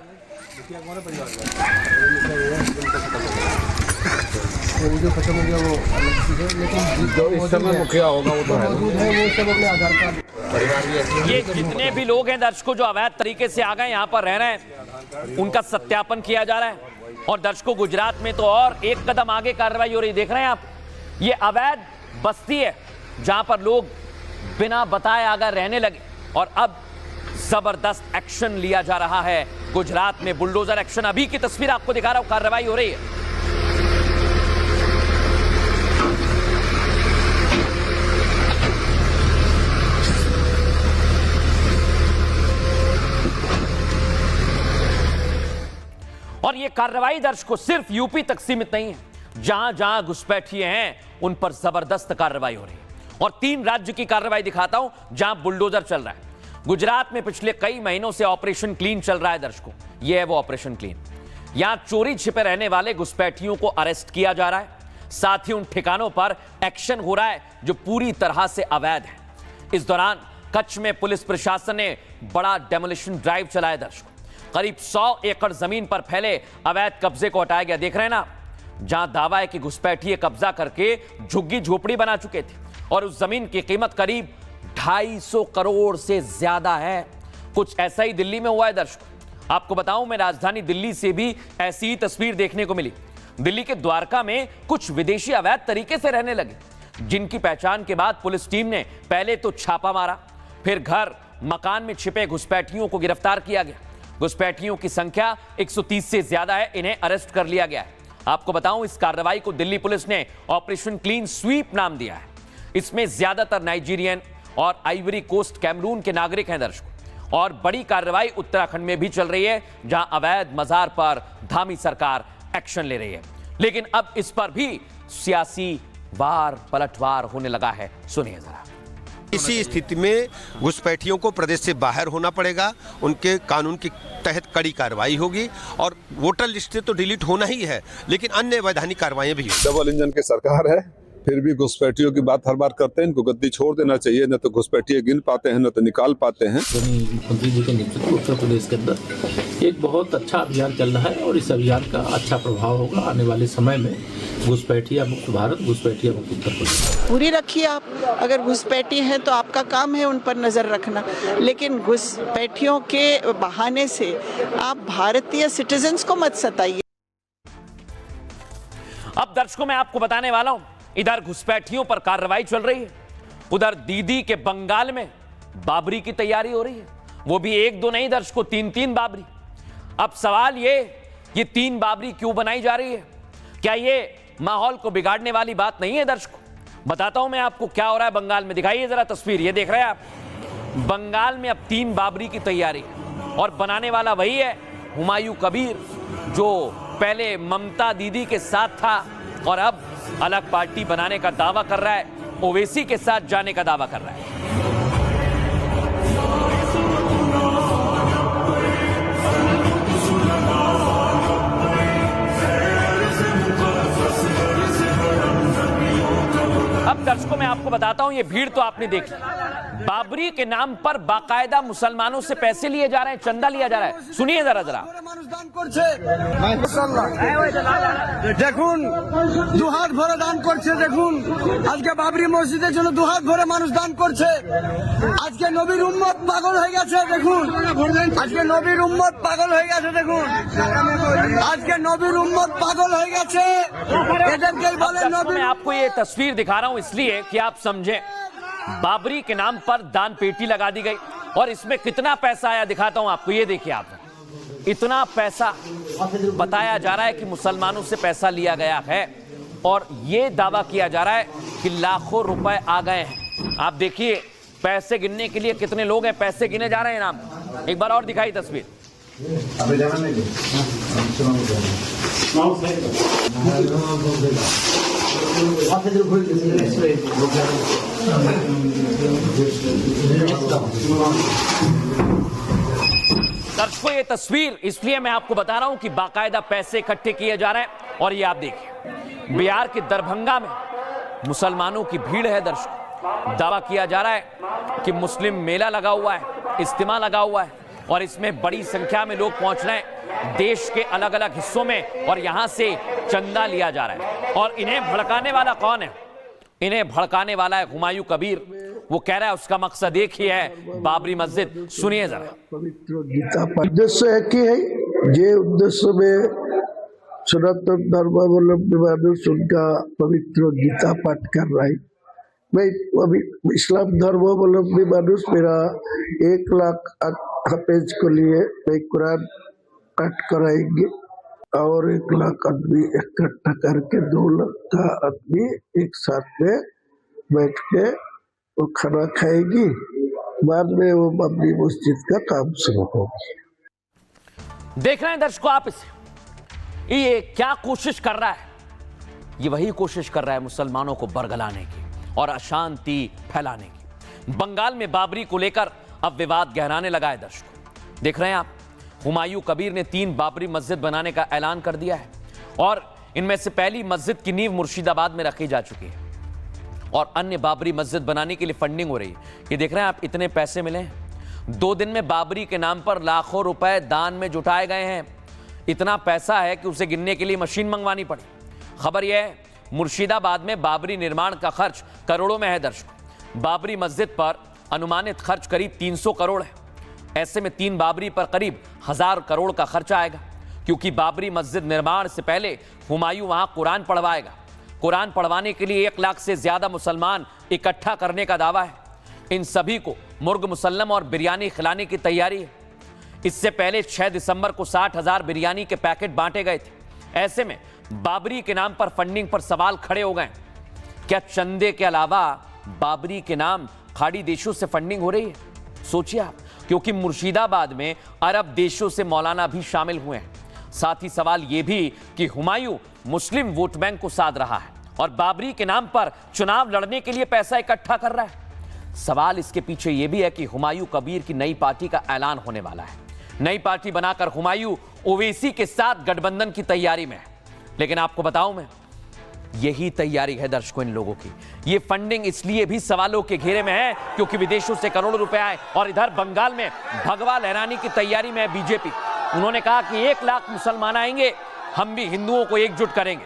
ये जितने भी लोग हैं दर्शकों जो अवैध तरीके से आ गए यहाँ पर रह रहे हैं, उनका सत्यापन किया जा रहा है। और दर्शकों गुजरात में तो और एक कदम आगे कार्रवाई हो रही, देख रहे हैं आप। ये अवैध बस्ती है जहां पर लोग बिना बताए आकर रहने लगे और अब जबरदस्त एक्शन लिया जा रहा है। गुजरात में बुलडोजर एक्शन, अभी की तस्वीर आपको दिखा रहा हूं, कार्रवाई हो रही है। और यह कार्रवाई दर्शकों सिर्फ यूपी तक सीमित नहीं है, जहां जहां घुसपैठिए हैं उन पर जबरदस्त कार्रवाई हो रही है। और 3 राज्य की कार्रवाई दिखाता हूं जहां बुलडोजर चल रहा है। गुजरात में पिछले कई महीनों से ऑपरेशन क्लीन चल रहा है दर्शकों, यह है वो ऑपरेशन क्लीन। यहां चोरी छिपे रहने वाले घुसपैठियों को अरेस्ट किया जा रहा है, साथ ही उन ठिकानों पर एक्शन हो रहा है जो पूरी तरह से अवैध है। इस दौरान कच्छ में पुलिस प्रशासन ने बड़ा डेमोलिशन ड्राइव चलाया दर्शकों। करीब 100 एकड़ जमीन पर फैले अवैध कब्जे को हटाया गया, देख रहे हैं ना, जहां दावा है कि घुसपैठिए कब्जा करके झुग्गी झोपड़ी बना चुके थे और उस जमीन की कीमत करीब 250 करोड़ से ज्यादा है। कुछ ऐसा ही दिल्ली में हुआ है दर्शकों। आपको बताऊं मैं राजधानी दिल्ली से भी ऐसी ही तस्वीर देखने को मिली। दिल्ली के द्वारका में कुछ विदेशी अवैध तरीके से रहने लगे, जिनकी पहचान के बाद पुलिस टीम ने पहले तो छापा मारा, फिर घर मकान में छिपे घुसपैठियों को गिरफ्तार किया गया। घुसपैठियों की संख्या 130 से ज्यादा है, इन्हें अरेस्ट कर लिया गया है। आपको बताऊं इस कार्रवाई को दिल्ली पुलिस ने ऑपरेशन क्लीन स्वीप नाम दिया है। इसमें ज्यादातर नाइजीरियन और आइवरी कोस्ट कैमरून के नागरिक हैं दर्शकों। और बड़ी कार्रवाई उत्तराखंड में भी चल रही है, जहां अवैध मजार पर धामी सरकार एक्शन ले रही है। लेकिन अब इस पर भी सियासी वार पलटवार होने लगा है, सुनिए जरा। इसी स्थिति में घुसपैठियों को प्रदेश से बाहर होना पड़ेगा, उनके कानून के तहत कड़ी कार्रवाई होगी और वोटर लिस्ट से तो डिलीट होना ही है, लेकिन अन्य वैधानिक कार्रवाई भी। डबल इंजन की सरकार है, फिर भी घुसपैठियों की बात हर बार करते हैं। इनको गद्दी छोड़ देना चाहिए, न तो घुसपैठिए गिन पाते हैं, न तो निकाल पाते हैं। मुख्यमंत्री जी के नेतृत्व उत्तर प्रदेश के अंदर एक बहुत अच्छा अभियान चल रहा है और इस अभियान का अच्छा प्रभाव होगा आने वाले समय में। घुसपैठिया मुक्त भारत, घुसपैठिया मुक्त उत्तर प्रदेश। पूरी रखिए आप, अगर घुसपैठी हैं तो आपका काम है उन पर नजर रखना, लेकिन घुसपैठियों के बहाने से आप भारतीय सिटीजन्स को मत सताइए। अब दर्शकों मैं आपको बताने वाला हूं, इधर घुसपैठियों पर कार्रवाई चल रही है, उधर दीदी के बंगाल में बाबरी की तैयारी हो रही है, वो भी एक दो नहीं दर्शकों, तीन बाबरी। अब सवाल ये 3 बाबरी क्यों बनाई जा रही है? क्या ये माहौल को बिगाड़ने वाली बात नहीं है? दर्शकों बताता हूं मैं आपको क्या हो रहा है बंगाल में। दिखाइए जरा तस्वीर, ये देख रहे हैं आप, बंगाल में अब 3 बाबरी की तैयारी और बनाने वाला वही है हुमायूं कबीर, जो पहले ममता दीदी के साथ था और अब अलग पार्टी बनाने का दावा कर रहा है, ओवैसी के साथ जाने का दावा कर रहा है। अब दर्शकों मैं आपको बताता हूं, ये भीड़ तो आपने देखी, बाबरी के नाम पर बाकायदा मुसलमानों से पैसे लिए जा रहे हैं, चंदा लिया जा रहा है। सुनिए जरा দেখুন দুহাত ভরে দান করছে, দেখুন আজকে বাবরি মসজিদের জন্য দুহাত ভরে মানুষ দান করছে। আজকে নবীর উম্মত পাগল হয়ে গেছে, দেখুন আজকে নবীর উম্মত পাগল হয়ে গেছে, দেখুন আজকে নবীর উম্মত পাগল হয়ে গেছে। এদেরকেই বলে নবী। मैं आपको ये तस्वीर दिखा रहा हूं इसलिए कि आप समझें, बाबरी के नाम पर दान पेटी लगा दी गई और इसमें कितना पैसा आया दिखाता हूं आपको। ये देखिए आप, इतना पैसा बताया जा रहा है कि मुसलमानों से पैसा लिया गया है और ये दावा किया जा रहा है कि लाखों रुपए आ गए हैं। आप देखिए पैसे गिनने के लिए कितने लोग हैं, पैसे गिने जा रहे हैं नाम। एक बार और दिखाई तस्वीर। दर्शकों ये तस्वीर इसलिए मैं आपको बता रहा हूं कि बाकायदा पैसे इकट्ठे किए जा रहे हैं और ये आप देखिए बिहार के दरभंगा में मुसलमानों की भीड़ है। दर्शकों दावा किया जा रहा है कि मुस्लिम मेला लगा हुआ है, इज्तिमा लगा हुआ है और इसमें बड़ी संख्या में लोग पहुंच रहे हैं देश के अलग अलग हिस्सों में और यहां से चंदा लिया जा रहा है। और इन्हें भड़काने वाला कौन है? इन्हें भड़काने वाला है हुमायूं कबीर। वो कह रहा है उसका मकसद एक ही है, बाबरी मस्जिद। सुनिए जरा। पवित्र गीता पाठ उद्देश्य एक ही है, जे उद्देश्य में सनातन धर्मावलंबी मानुष उनका पवित्र गीता पाठ कर रहा है। मैं अभी इस्लाम धर्मावलंबी मानुष मेरा 1 लाख हाफिज को लिए मैं कुरान पाठ कराएंगे और 1 लाख आदमी इकट्ठा करके 2 लाख का आदमी एक साथ में बैठ के वो खाना खाएगी, बाद में वो बाबरी मस्जिद का काम शुरू होगी। देख रहे हैं दर्शकों आप इसे, ये क्या कोशिश कर रहा है? ये वही कोशिश कर रहा है मुसलमानों को बरगलाने की और अशांति फैलाने की। बंगाल में बाबरी को लेकर अब विवाद गहराने लगा है। दर्शकों देख रहे हैं आप, हुमायूं कबीर ने 3 बाबरी मस्जिद बनाने का ऐलान कर दिया है और इनमें से पहली मस्जिद की नींव मुर्शिदाबाद में रखी जा चुकी है और अन्य बाबरी मस्जिद बनाने के लिए फंडिंग हो रही है। ये देख रहे हैं आप, इतने पैसे मिले हैं। 2 दिन में बाबरी के नाम पर लाखों रुपए दान में जुटाए गए हैं। इतना पैसा है कि उसे गिनने के लिए मशीन मंगवानी पड़ी। खबर यह है मुर्शिदाबाद में बाबरी निर्माण का खर्च करोड़ों में है। दर्शकों बाबरी मस्जिद पर अनुमानित खर्च करीब 300 करोड़ है। ऐसे में 3 बाबरी पर करीब 1000 करोड़ का खर्चा आएगा, क्योंकि बाबरी मस्जिद निर्माण से पहले हुमायूं वहां कुरान पढ़वाएगा। कुरान पढ़वाने के लिए 1 लाख से ज्यादा मुसलमान इकट्ठा करने का दावा है। इन सभी को मुर्ग मुसल्लम और बिरयानी खिलाने की तैयारी है। इससे पहले 6 दिसंबर को 60,000 बिरयानी के पैकेट बांटे गए थे। ऐसे में बाबरी के नाम पर फंडिंग पर सवाल खड़े हो गए। क्या चंदे के अलावा बाबरी के नाम खाड़ी देशों से फंडिंग हो रही है? सोचिए आप, क्योंकि मुर्शिदाबाद में अरब देशों से मौलाना भी शामिल हुए हैं। साथ ही सवाल यह भी कि हुमायूं मुस्लिम वोट बैंक को साध रहा है और बाबरी के नाम पर चुनाव लड़ने के लिए पैसा इकट्ठा कर रहा है। सवाल इसके पीछे यह भी है कि हुमायूं कबीर की नई पार्टी का ऐलान होने वाला है। नई पार्टी बनाकर हुमायूं ओवैसी के साथ गठबंधन की तैयारी में है। लेकिन आपको बताऊं मैं, यही तैयारी है दर्शकों इन लोगों की। ये फंडिंग इसलिए भी सवालों के घेरे में है क्योंकि विदेशों से करोड़ों रुपए आए और इधर बंगाल में भगवा लहराने की तैयारी में है बीजेपी। उन्होंने कहा कि 1 लाख मुसलमान आएंगे, हम भी हिंदुओं को एकजुट करेंगे।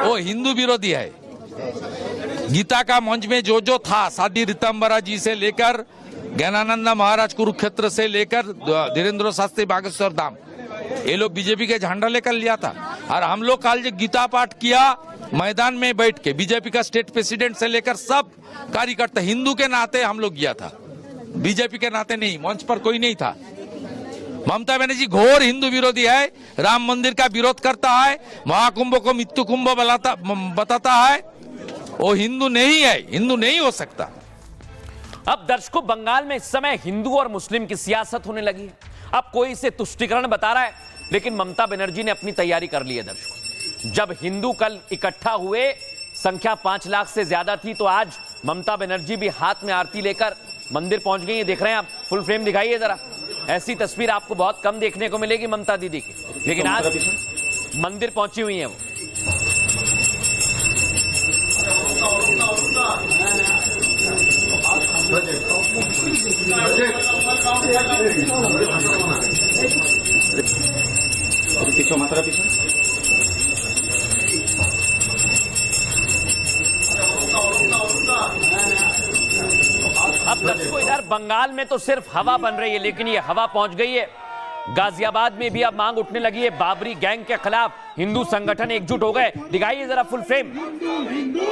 वो हिंदू विरोधी है। गीता का मंच में जो जो था, साध्वी ऋतंबरा जी से लेकर ज्ञानानंद महाराज कुरुक्षेत्र से लेकर धीरेन्द्र शास्त्री बागेश्वर धाम, ये लोग बीजेपी के झंडा लेकर लिया था। और हम लोग कल जो गीता पाठ किया मैदान में बैठ के, बीजेपी का स्टेट प्रेसिडेंट से लेकर सब कार्यकर्ता हिंदू के नाते हम लोग किया था, बीजेपी के नाते नहीं। मंच पर कोई नहीं था। ममता बनर्जी घोर हिंदू विरोधी है, राम मंदिर का विरोध करता है, महाकुंभ को मृत्यु कुंभ बताता है। वो हिंदू नहीं है, हिंदू नहीं हो सकता। अब दर्शकों, बंगाल में इस समय हिंदू और मुस्लिम की सियासत होने लगी है। अब कोई इसे तुष्टीकरण बता रहा है, लेकिन ममता बनर्जी ने अपनी तैयारी कर ली है दर्शकों। जब हिंदू कल इकट्ठा हुए, संख्या 5 लाख से ज्यादा थी, तो आज ममता बनर्जी भी हाथ में आरती लेकर मंदिर पहुंच गई है। देख रहे हैं आप, फुल फ्रेम दिखाइए जरा। ऐसी तस्वीर आपको बहुत कम देखने को मिलेगी ममता दीदी की, लेकिन आज मंदिर पहुंची हुई है वो। अब दर्शकों, इधर बंगाल में तो सिर्फ हवा बन रही है, लेकिन ये हवा पहुंच गई है गाजियाबाद में भी। अब मांग उठने लगी है बाबरी गैंग के खिलाफ। हिंदू संगठन एकजुट हो गए। दिखाइए जरा फुल फ्रेम। हिंदू हिंदू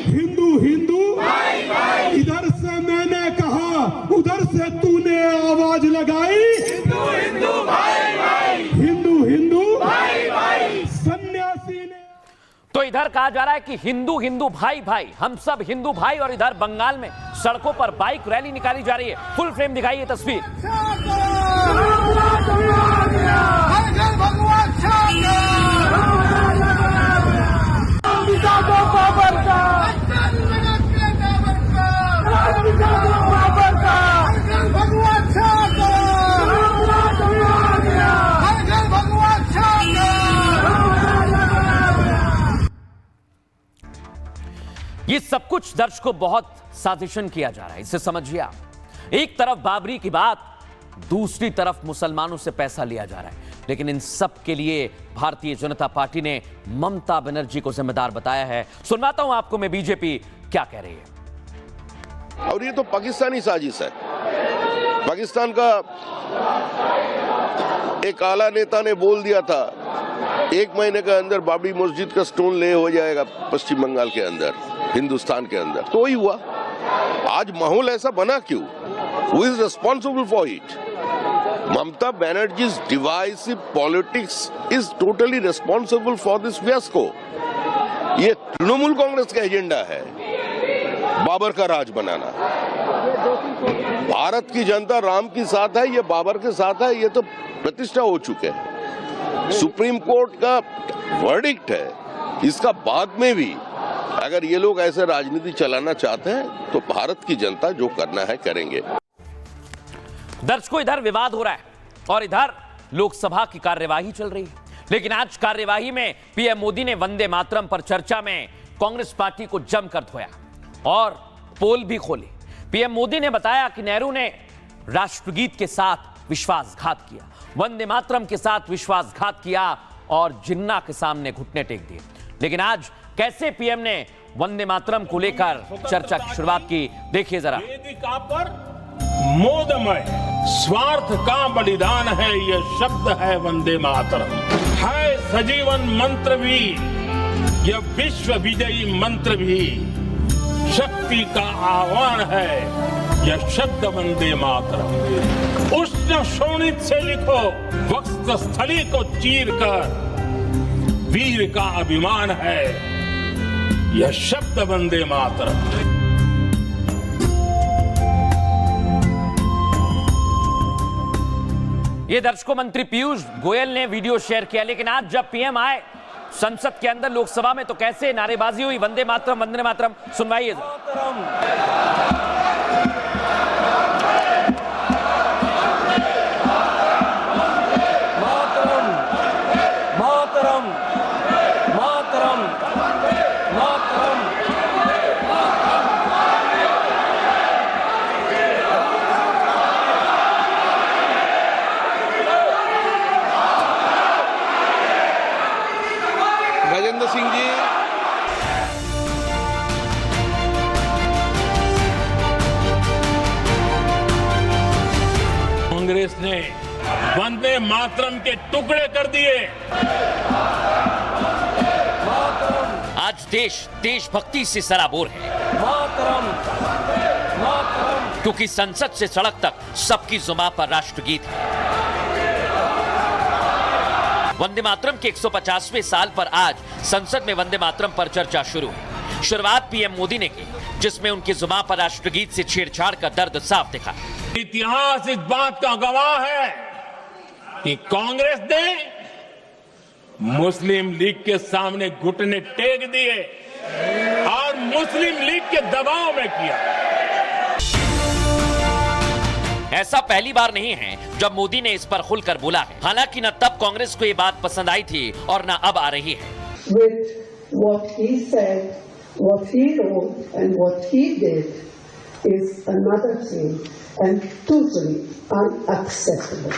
हिंदू हिंदू, इधर से मैंने कहा, उधर से तूने आवाज लगाई। हिंदू हिंदू भाई भाई, हिंदू हिंदू भाई भाई, सन्यासी ने। तो इधर कहा जा रहा है कि हिंदू हिंदू भाई भाई, हम सब हिंदू भाई। और इधर बंगाल में सड़कों पर बाइक रैली निकाली जा रही है। फुल फ्रेम दिखाइए तस्वीर। ये सब कुछ दर्शकों बहुत साजिशन किया जा रहा है, इसे समझिए आप। एक तरफ बाबरी की बात, दूसरी तरफ मुसलमानों से पैसा लिया जा रहा है। लेकिन इन सब के लिए भारतीय जनता पार्टी ने ममता बनर्जी को जिम्मेदार बताया है। सुनवाता हूं आपको मैं बीजेपी क्या कह रही है। और ये तो पाकिस्तानी साजिश है। पाकिस्तान का एक आला नेता ने बोल दिया था 1 महीने के अंदर बाबरी मस्जिद का स्टोन ले हो जाएगा पश्चिम बंगाल के अंदर, हिंदुस्तान के अंदर। तो ही हुआ। आज माहौल ऐसा बना क्यों? Who is responsible for it? Mamata Banerjee's divisive politics is totally responsible for this fiasco. ये तृणमूल कांग्रेस का एजेंडा है, बाबर का राज बनाना। भारत की जनता राम के साथ है, ये बाबर के साथ है, ये तो प्रतिष्ठा हो चुके हैं। सुप्रीम कोर्ट का वर्डिक्ट है। इसका बाद में भी अगर ये लोग ऐसे राजनीति चलाना चाहते हैं तो भारत की जनता जो करना है करेंगे। दर्शकों, इधर विवाद हो रहा है और इधर लोकसभा की कार्यवाही चल रही है। लेकिन आज कार्यवाही में पीएम मोदी ने वंदे मातरम पर चर्चा में कांग्रेस पार्टी को जमकर धोया और पोल भी खोली। पीएम मोदी ने बताया कि नेहरू ने राष्ट्रगीत के साथ विश्वासघात किया, वंदे मातरम के साथ विश्वासघात किया और जिन्ना के सामने घुटने टेक दिए। लेकिन आज कैसे पीएम ने वंदे मातरम को लेकर चर्चा की शुरुआत की, देखिए जरा। वेदिका पर मोदमय स्वार्थ का बलिदान है, ये शब्द है वंदे मातरम। है सजीवन मंत्र भी, यह विश्व विजयी मंत्र भी, शक्ति का आह्वान है यह शब्द वंदे मातरम। उष्ण शोणित से लिखो, वक्षस्थली को चीर कर, वीर का अभिमान है यह शब्द वंदे मातरम। ये दर्शकों, मंत्री पीयूष गोयल ने वीडियो शेयर किया। लेकिन आज जब पीएम आए संसद के अंदर लोकसभा में, तो कैसे नारेबाजी हुई, वंदे मातरम वंदे मातरम, सुनवाइए। सिंह जी। कांग्रेस ने वंदे मातरम के टुकड़े कर दिए। आज देश देशभक्ति से सराबोर है, क्योंकि संसद से सड़क तक सबकी जुबान पर राष्ट्रगीत है। वंदे मातरम के 150वें साल पर आज संसद में वंदे मातरम पर चर्चा शुरू हुई। शुरुआत पीएम मोदी ने की, जिसमें उनकी जुबान पर राष्ट्रगीत से छेड़छाड़ का दर्द साफ दिखा। इतिहास इस बात का गवाह है कि कांग्रेस ने मुस्लिम लीग के सामने घुटने टेक दिए और मुस्लिम लीग के दबाव में किया। ऐसा पहली बार नहीं है जब मोदी ने इस पर खुलकर बोला है। हालांकि न तब कांग्रेस को ये बात पसंद आई थी और न अब आ रही है। With what he said, what he wrote and what he did is another thing and totally unacceptable.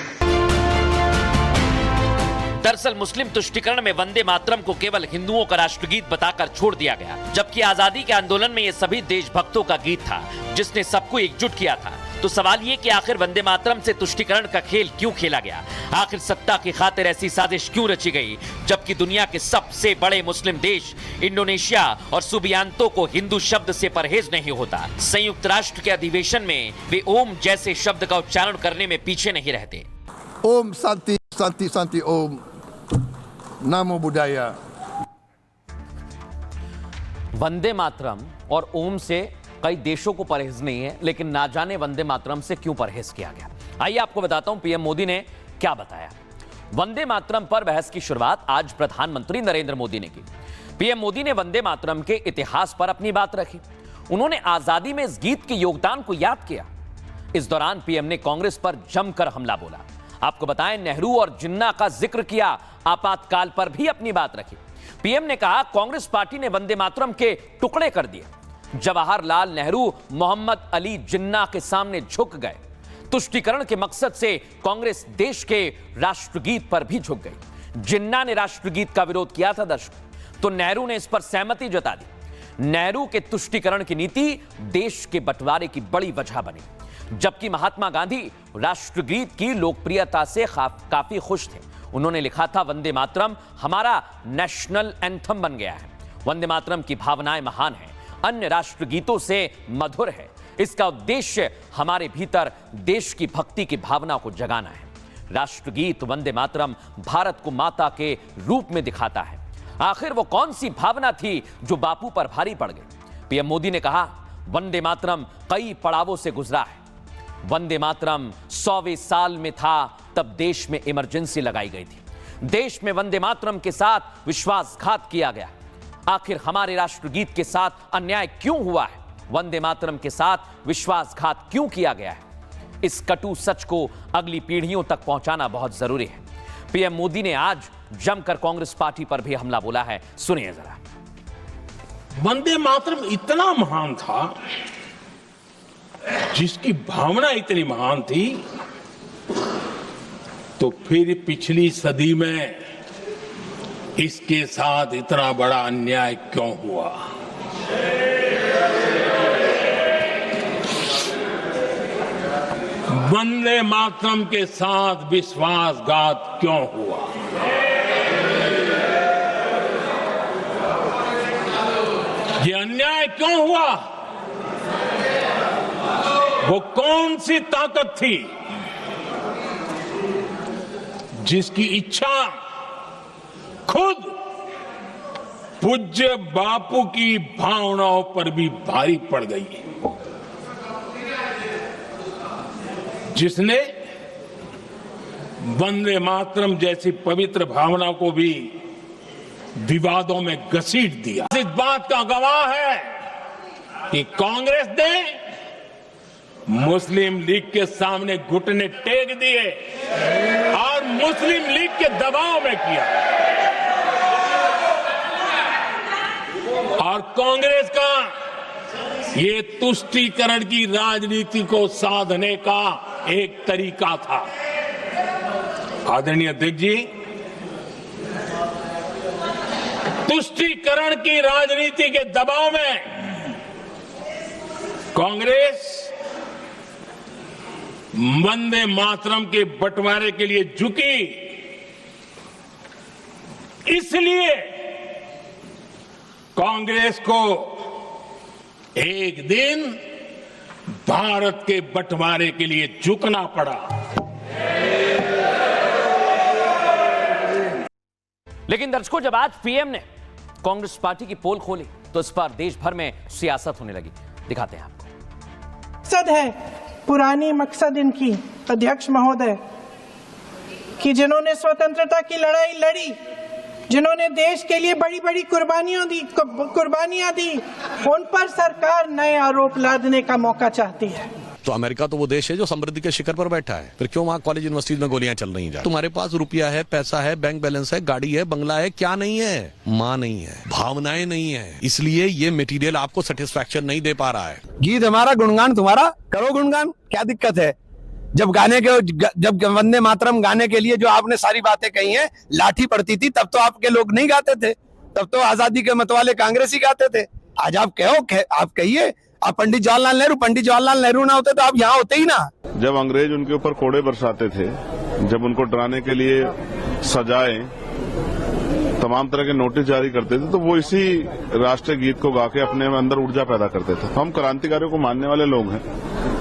दरअसल मुस्लिम तुष्टीकरण में वंदे मातरम को केवल हिंदुओं का राष्ट्रगीत बताकर छोड़ दिया गया, जबकि आजादी के आंदोलन में ये सभी देशभक्तों का गीत था, जिसने सबको एकजुट किया था। तो सवाल ये कि आखिर वंदे मातरम से तुष्टीकरण का खेल क्यों खेला गया? आखिर सत्ता की खातिर ऐसी साजिश क्यों रची गई, जबकि दुनिया के सबसे बड़े मुस्लिम देश इंडोनेशिया और सुबियांतो को हिंदू शब्द से परहेज नहीं होता। संयुक्त राष्ट्र के अधिवेशन में वे ओम जैसे शब्द का उच्चारण करने में पीछे नहीं रहते। ओम शांति शांति शांति ओम नमो बुद्धाय। वंदे मातरम और ओम से कई देशों को परहेज नहीं है, लेकिन ना जाने वंदे मातरम से क्यों परहेज किया गया। आइए आपको बताता हूं पीएम मोदी ने क्या बताया। वंदे मातरम पर बहस की शुरुआत आज प्रधानमंत्री नरेंद्र मोदी ने की। पीएम मोदी ने वंदे मातरम के इतिहास पर अपनी बात रखी। उन्होंने आजादी में इस गीत के योगदान को याद किया। इस दौरान पीएम ने कांग्रेस पर जमकर हमला बोला। आपको बताएं, नेहरू और जिन्ना का जिक्र किया, आपातकाल पर भी अपनी बात रखी। पीएम ने कहा, कांग्रेस पार्टी ने वंदे मातरम के टुकड़े कर दिए। जवाहरलाल नेहरू मोहम्मद अली जिन्ना के सामने झुक गए। तुष्टीकरण के मकसद से कांग्रेस देश के राष्ट्रगीत पर भी झुक गई। जिन्ना ने राष्ट्रगीत का विरोध किया था दर्शकों, तो नेहरू ने इस पर सहमति जता दी। नेहरू के तुष्टीकरण की नीति देश के बंटवारे की बड़ी वजह बनी, जबकि महात्मा गांधी राष्ट्रगीत की लोकप्रियता से काफी खुश थे। उन्होंने लिखा था, वंदे मातरम हमारा नेशनल एंथम बन गया है। वंदे मातरम की भावनाएं महान हैं, अन्य राष्ट्रगीतों से मधुर है। इसका उद्देश्य हमारे भीतर देश की भक्ति की भावना को जगाना है। राष्ट्रगीत वंदे मातरम भारत को माता के रूप में दिखाता है। आखिर वो कौन सी भावना थी जो बापू पर भारी पड़ गई? पीएम मोदी ने कहा, वंदे मातरम कई पड़ावों से गुजरा है। वंदे मातरम 100वें साल में था तब देश में इमरजेंसी लगाई गई थी। देश में वंदे मातरम के साथ विश्वासघात किया गया। आखिर हमारे राष्ट्रगीत के साथ अन्याय क्यों हुआ है? वंदे मातरम के साथ विश्वासघात क्यों किया गया है? इस कटु सच को अगली पीढ़ियों तक पहुंचाना बहुत जरूरी है। पीएम मोदी ने आज जमकर कांग्रेस पार्टी पर भी हमला बोला है, सुनिए जरा। वंदे मातरम इतना महान था, जिसकी भावना इतनी महान थी, तो फिर पिछली सदी में इसके साथ इतना बड़ा अन्याय क्यों हुआ? वंदे मातरम के साथ विश्वासघात क्यों हुआ? ये अन्याय क्यों हुआ? वो कौन सी ताकत थी जिसकी इच्छा खुद पूज्य बापू की भावनाओं पर भी भारी पड़ गई, जिसने वंदे मातरम जैसी पवित्र भावना को भी विवादों में घसीट दिया। इस बात का गवाह है कि कांग्रेस ने मुस्लिम लीग के सामने घुटने टेक दिए और मुस्लिम लीग के दबाव में किया, और कांग्रेस का ये तुष्टीकरण की राजनीति को साधने का एक तरीका था। आदरणीय अध्यक्ष जी, तुष्टीकरण की राजनीति के दबाव में कांग्रेस वंदे मातरम के बंटवारे के लिए झुकी, इसलिए कांग्रेस को एक दिन भारत के बंटवारे के लिए झुकना पड़ा। लेकिन दर्शकों, जब आज पीएम ने कांग्रेस पार्टी की पोल खोली तो इस पर देश भर में सियासत होने लगी। दिखाते हैं आपको। मकसद है, पुरानी मकसद इनकी अध्यक्ष महोदय, कि जिन्होंने स्वतंत्रता की लड़ाई लड़ी, जिन्होंने देश के लिए बड़ी बड़ी कुर्बानियां दी, उन पर सरकार नए आरोप लादने का मौका चाहती है। तो अमेरिका तो वो देश है जो समृद्धि के शिखर पर बैठा है, फिर क्यों वहाँ कॉलेज यूनिवर्सिटीज में गोलियां चल रही हैं? तुम्हारे पास रुपया है, पैसा है, बैंक बैलेंस है, गाड़ी है, बंगला है, क्या नहीं है? माँ नहीं है, भावनाएं नहीं है, इसलिए ये मटेरियल आपको सेटिस्फैक्शन नहीं दे पा रहा है। गीत हमारा, गुणगान तुम्हारा, करो गुणगान, क्या दिक्कत है? जब वंदे मातरम गाने के लिए जो आपने सारी बातें कही हैं, लाठी पड़ती थी तब तो आपके लोग नहीं गाते थे, तब तो आजादी के मतवाले कांग्रेसी गाते थे। आज आप आप कहिए, आप पंडित जवाहरलाल नेहरू ना होते तो आप यहाँ होते ही ना। जब अंग्रेज उनके ऊपर कोड़े बरसाते थे, जब उनको डराने के लिए सजाएं, तमाम तरह के नोटिस जारी करते थे, तो वो इसी राष्ट्रीय गीत को गा के अपने अंदर ऊर्जा पैदा करते थे। हम क्रांतिकारियों को मानने वाले लोग हैं।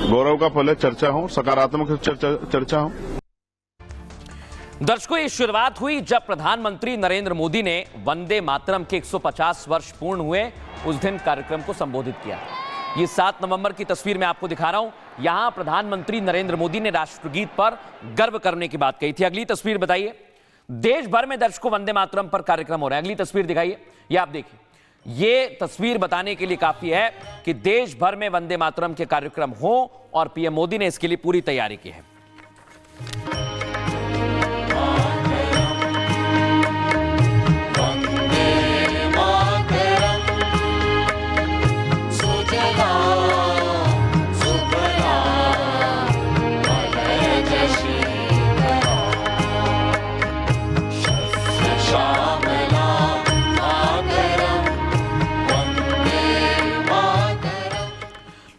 गौरव का फल है चर्चा हो, सकारात्मक चर्चा हो। दर्शकों, ये शुरुआत हुई जब प्रधानमंत्री नरेंद्र मोदी ने वंदे मातरम के 150 वर्ष पूर्ण हुए उस दिन कार्यक्रम को संबोधित किया। ये 7 नवंबर की तस्वीर मैं आपको दिखा रहा हूं। यहां प्रधानमंत्री नरेंद्र मोदी ने राष्ट्रगीत पर गर्व करने की बात कही थी। अगली तस्वीर बताइए। देश भर में दर्शकों वंदे मातरम पर कार्यक्रम हो रहे हैं। अगली तस्वीर दिखाइए। ये आप देखिए, ये तस्वीर बताने के लिए काफी है कि देश भर में वंदे मातरम के कार्यक्रम हो और पीएम मोदी ने इसके लिए पूरी तैयारी की है।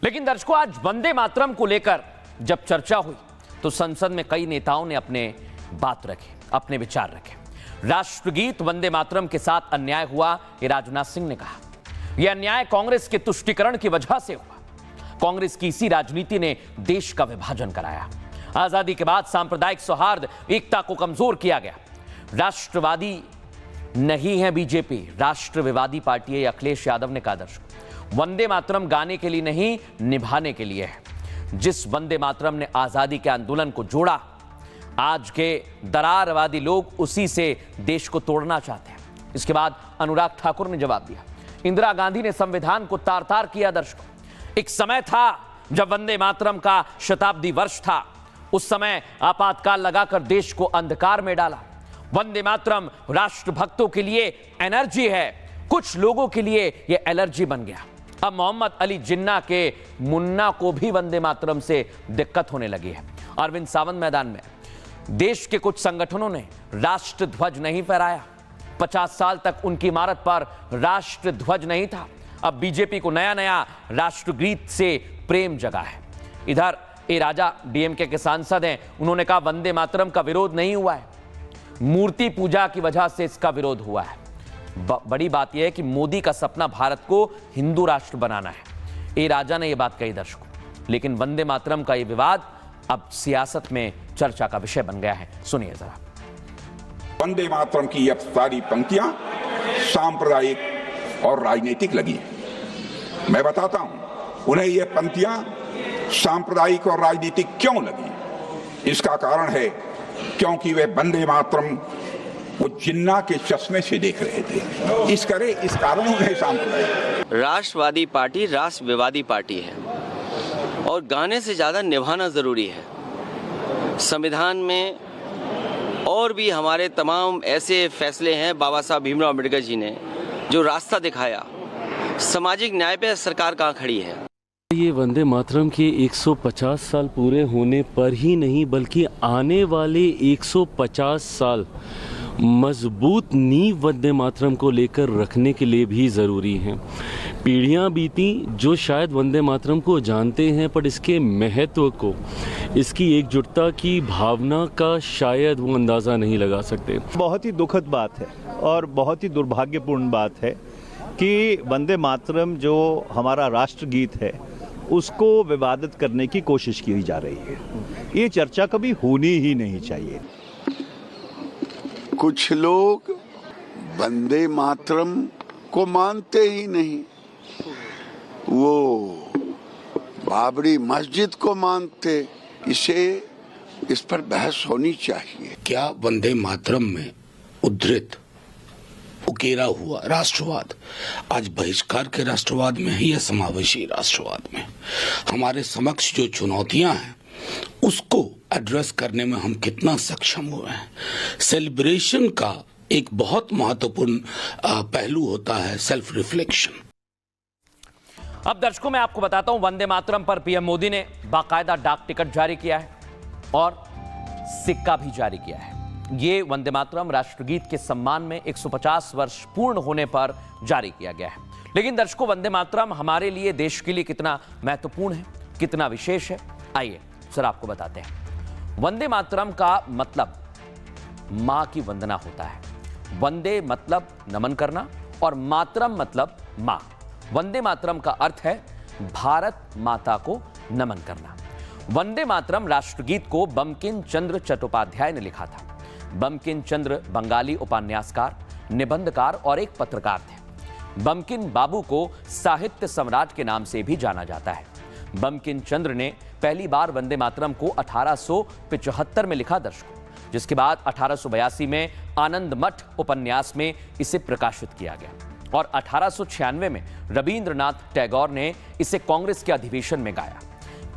लेकिन दर्शकों, आज वंदे मातरम को लेकर जब चर्चा हुई तो संसद में कई नेताओं ने अपने बात रखे, अपने विचार रखे। राष्ट्रगीत वंदे मातरम के साथ अन्याय हुआ, ये राजनाथ सिंह ने कहा। यह अन्याय कांग्रेस के तुष्टीकरण की वजह से हुआ। कांग्रेस की इसी राजनीति ने देश का विभाजन कराया। आजादी के बाद सांप्रदायिक सौहार्द, एकता को कमजोर किया गया। राष्ट्रवादी नहीं है बीजेपी, राष्ट्रविवादी पार्टी है, अखिलेश यादव ने कहा। दर्शकों, वंदे मातरम गाने के लिए नहीं, निभाने के लिए है। जिस वंदे मातरम ने आजादी के आंदोलन को जोड़ा, आज के दरारवादी लोग उसी से देश को तोड़ना चाहते हैं। इसके बाद अनुराग ठाकुर ने जवाब दिया। इंदिरा गांधी ने संविधान को तार तार किया। दर्शकों, एक समय था जब वंदे मातरम का शताब्दी वर्ष था, उस समय आपातकाल लगाकर देश को अंधकार में डाला। वंदे मातरम राष्ट्रभक्तों के लिए एनर्जी है, कुछ लोगों के लिए यह एलर्जी बन गया। अब मोहम्मद अली जिन्ना के मुन्ना को भी वंदे मातरम से दिक्कत होने लगी है। अरविंद सावंत मैदान में देश के कुछ संगठनों ने राष्ट्र ध्वज नहीं फहराया। 50 साल तक उनकी इमारत पर राष्ट्र ध्वज नहीं था। अब बीजेपी को नया नया राष्ट्रगीत से प्रेम जगा है। इधर ए राजा डीएमके के सांसद हैं, उन्होंने कहा वंदे मातरम का विरोध नहीं हुआ है, मूर्ति पूजा की वजह से इसका विरोध हुआ है। बड़ी बात यह है कि मोदी का सपना भारत को हिंदू राष्ट्र बनाना है। ए राजा ने यह बात कही दर्शकों। लेकिन वंदे मातरम का यह विवाद अब सियासत में चर्चा का विषय बन गया है। सुनिए जरा। वंदे मातरम की अब सारी पंक्तियां सांप्रदायिक और राजनीतिक लगी। मैं बताता हूं उन्हें ये पंक्तियां सांप्रदायिक और राजनीतिक क्यों लगी। इसका कारण है क्योंकि वे वंदे मातरम वो जिन्ना के चश्मे से देख रहे थे। इस कारण उन्हें सांप्रदायिक। राष्ट्रवादी पार्टी राष्ट्रविवादी पार्टी है और गाने से ज्यादा निभाना जरूरी है। संविधान में और भी हमारे तमाम ऐसे फैसले हैं बाबा साहब भीमराव अम्बेडकर जी ने जो रास्ता दिखाया। सामाजिक न्याय पे सरकार कहाँ खड़ी है। ये वंदे मातरम के 150 साल पूरे होने पर ही नहीं बल्कि आने वाले 150 साल मजबूत नींव वंदे मातरम को लेकर रखने के लिए भी ज़रूरी हैं। पीढ़ियां बीती जो शायद वंदे मातरम को जानते हैं, पर इसके महत्व को, इसकी एकजुटता की भावना का शायद वो अंदाज़ा नहीं लगा सकते। बहुत ही दुखद बात है और बहुत ही दुर्भाग्यपूर्ण बात है कि वंदे मातरम जो हमारा राष्ट्रगीत है उसको विवादित करने की कोशिश की जा रही है। ये चर्चा कभी होनी ही नहीं चाहिए। कुछ लोग वंदे मातरम को मानते ही नहीं, वो बाबरी मस्जिद को मानते। इस पर बहस होनी चाहिए। क्या वंदे मातरम में उद्धृत उकेरा हुआ राष्ट्रवाद आज बहिष्कार के राष्ट्रवाद में है या समावेशी राष्ट्रवाद में? हमारे समक्ष जो चुनौतियां हैं उसको एड्रेस करने में हम कितना सक्षम हुए हैं। सेलिब्रेशन का एक बहुत महत्वपूर्ण पहलू होता है सेल्फ रिफ्लेक्शन। अब दर्शकों मैं आपको बताता हूं, वंदे मातरम पर पीएम मोदी ने बाकायदा डाक टिकट जारी किया है और सिक्का भी जारी किया है। ये वंदे मातरम राष्ट्रगीत के सम्मान में 150 वर्ष पूर्ण होने पर जारी किया गया है। लेकिन दर्शकों, वंदे मातरम हमारे लिए, देश के लिए कितना महत्वपूर्ण है, कितना विशेष है, आइए सर आपको बताते हैं। वंदे मातरम का मतलब मां की वंदना होता है। वंदे मतलब नमन करना और मातरम मतलब मां। वंदे मातरम का अर्थ है भारत माता को नमन करना। वंदे मातरम राष्ट्रगीत को बंकिम चंद्र चट्टोपाध्याय ने लिखा था। बंकिम चंद्र बंगाली उपन्यासकार, निबंधकार और एक पत्रकार थे। बंकिम बाबू को साहित्य सम्राट के नाम से भी जाना जाता है। बंकिम चंद्र ने पहली बार वंदे मातरम को 1875 में लिखा दर्शकों, जिसके बाद 1882 में आनंद मठ उपन्यास में इसे प्रकाशित किया गया और 1896 में रविंद्रनाथ टैगोर ने इसे कांग्रेस के अधिवेशन में गाया।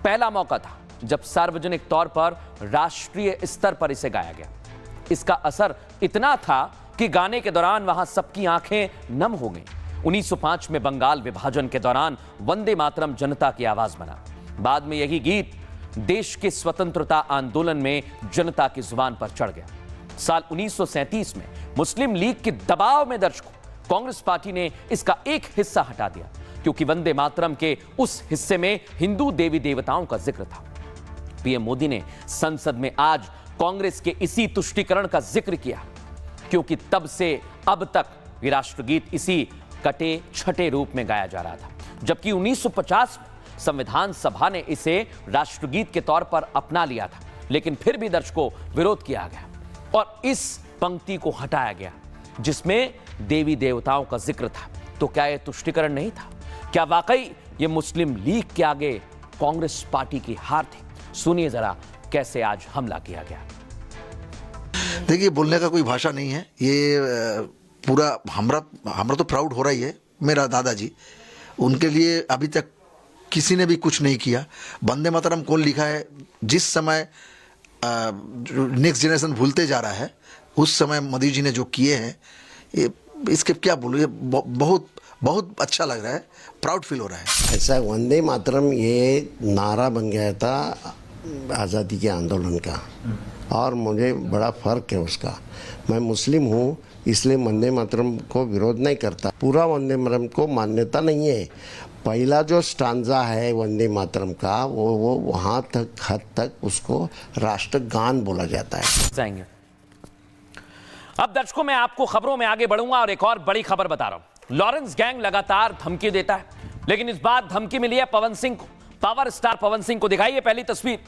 पहला मौका था जब सार्वजनिक तौर पर राष्ट्रीय स्तर पर इसे गाया गया। इसका असर इतना था कि गाने के दौरान वहां सबकी आंखें नम हो गईं। 1905 में बंगाल विभाजन के दौरान वंदे मातरम जनता की आवाज बना। बाद में यही गीत देश के स्वतंत्रता आंदोलन में जनता की जुबान पर चढ़ गया। साल 1937 में मुस्लिम लीग के दबाव में दर्शकों, कांग्रेस पार्टी ने इसका एक हिस्सा हटा दिया, क्योंकि वंदे मातरम के उस हिस्से में हिंदू देवी देवताओं का जिक्र था। पीएम मोदी ने संसद में आज कांग्रेस के इसी तुष्टीकरण का जिक्र किया, क्योंकि तब से अब तक ये राष्ट्रगीत इसी कटे छठे रूप में गाया जा रहा था, जबकि 1950 में संविधान सभा ने इसे राष्ट्रगीत के तौर पर अपना लिया था। लेकिन फिर भी दर्शकों विरोध किया गया और इस पंक्ति को हटाया गया जिसमें देवी देवताओं का जिक्र था। तो क्या यह तुष्टीकरण नहीं था? क्या वाकई ये मुस्लिम लीग के आगे कांग्रेस पार्टी की हार थी? सुनिए जरा कैसे आज हमला किया गया। देखिए, बोलने का कोई भाषा नहीं है। ये पूरा हमरा तो प्राउड हो रहा ही है। मेरा दादाजी, उनके लिए अभी तक किसी ने भी कुछ नहीं किया। वंदे मातरम कौन लिखा है? जिस समय नेक्स्ट जनरेशन भूलते जा रहा है, उस समय मोदी जी ने जो किए हैं, इसके क्या बोलूं, ये बहुत बहुत अच्छा लग रहा है, प्राउड फील हो रहा है। ऐसा वंदे मातरम ये नारा बन गया था आज़ादी के आंदोलन का, और मुझे बड़ा फ़र्क है उसका। मैं मुस्लिम हूँ, इसलिए वंदे मातरम को विरोध नहीं करता। पूरा वंदे मातरम को मान्यता नहीं है। पहला जो स्टांजा है वंदे मातरम का, वो वहाँ तक हद तक उसको राष्ट्रगान बोला जाता है। जाएंगे। अब दर्शकों, मैं आपको खबरों में आगे बढ़ूंगा और एक और बड़ी खबर बता रहा हूं। लॉरेंस गैंग लगातार धमकी देता है, लेकिन इस बार धमकी मिली है पवन सिंह को। पावर स्टार पवन सिंह को दिखाइए पहली तस्वीर।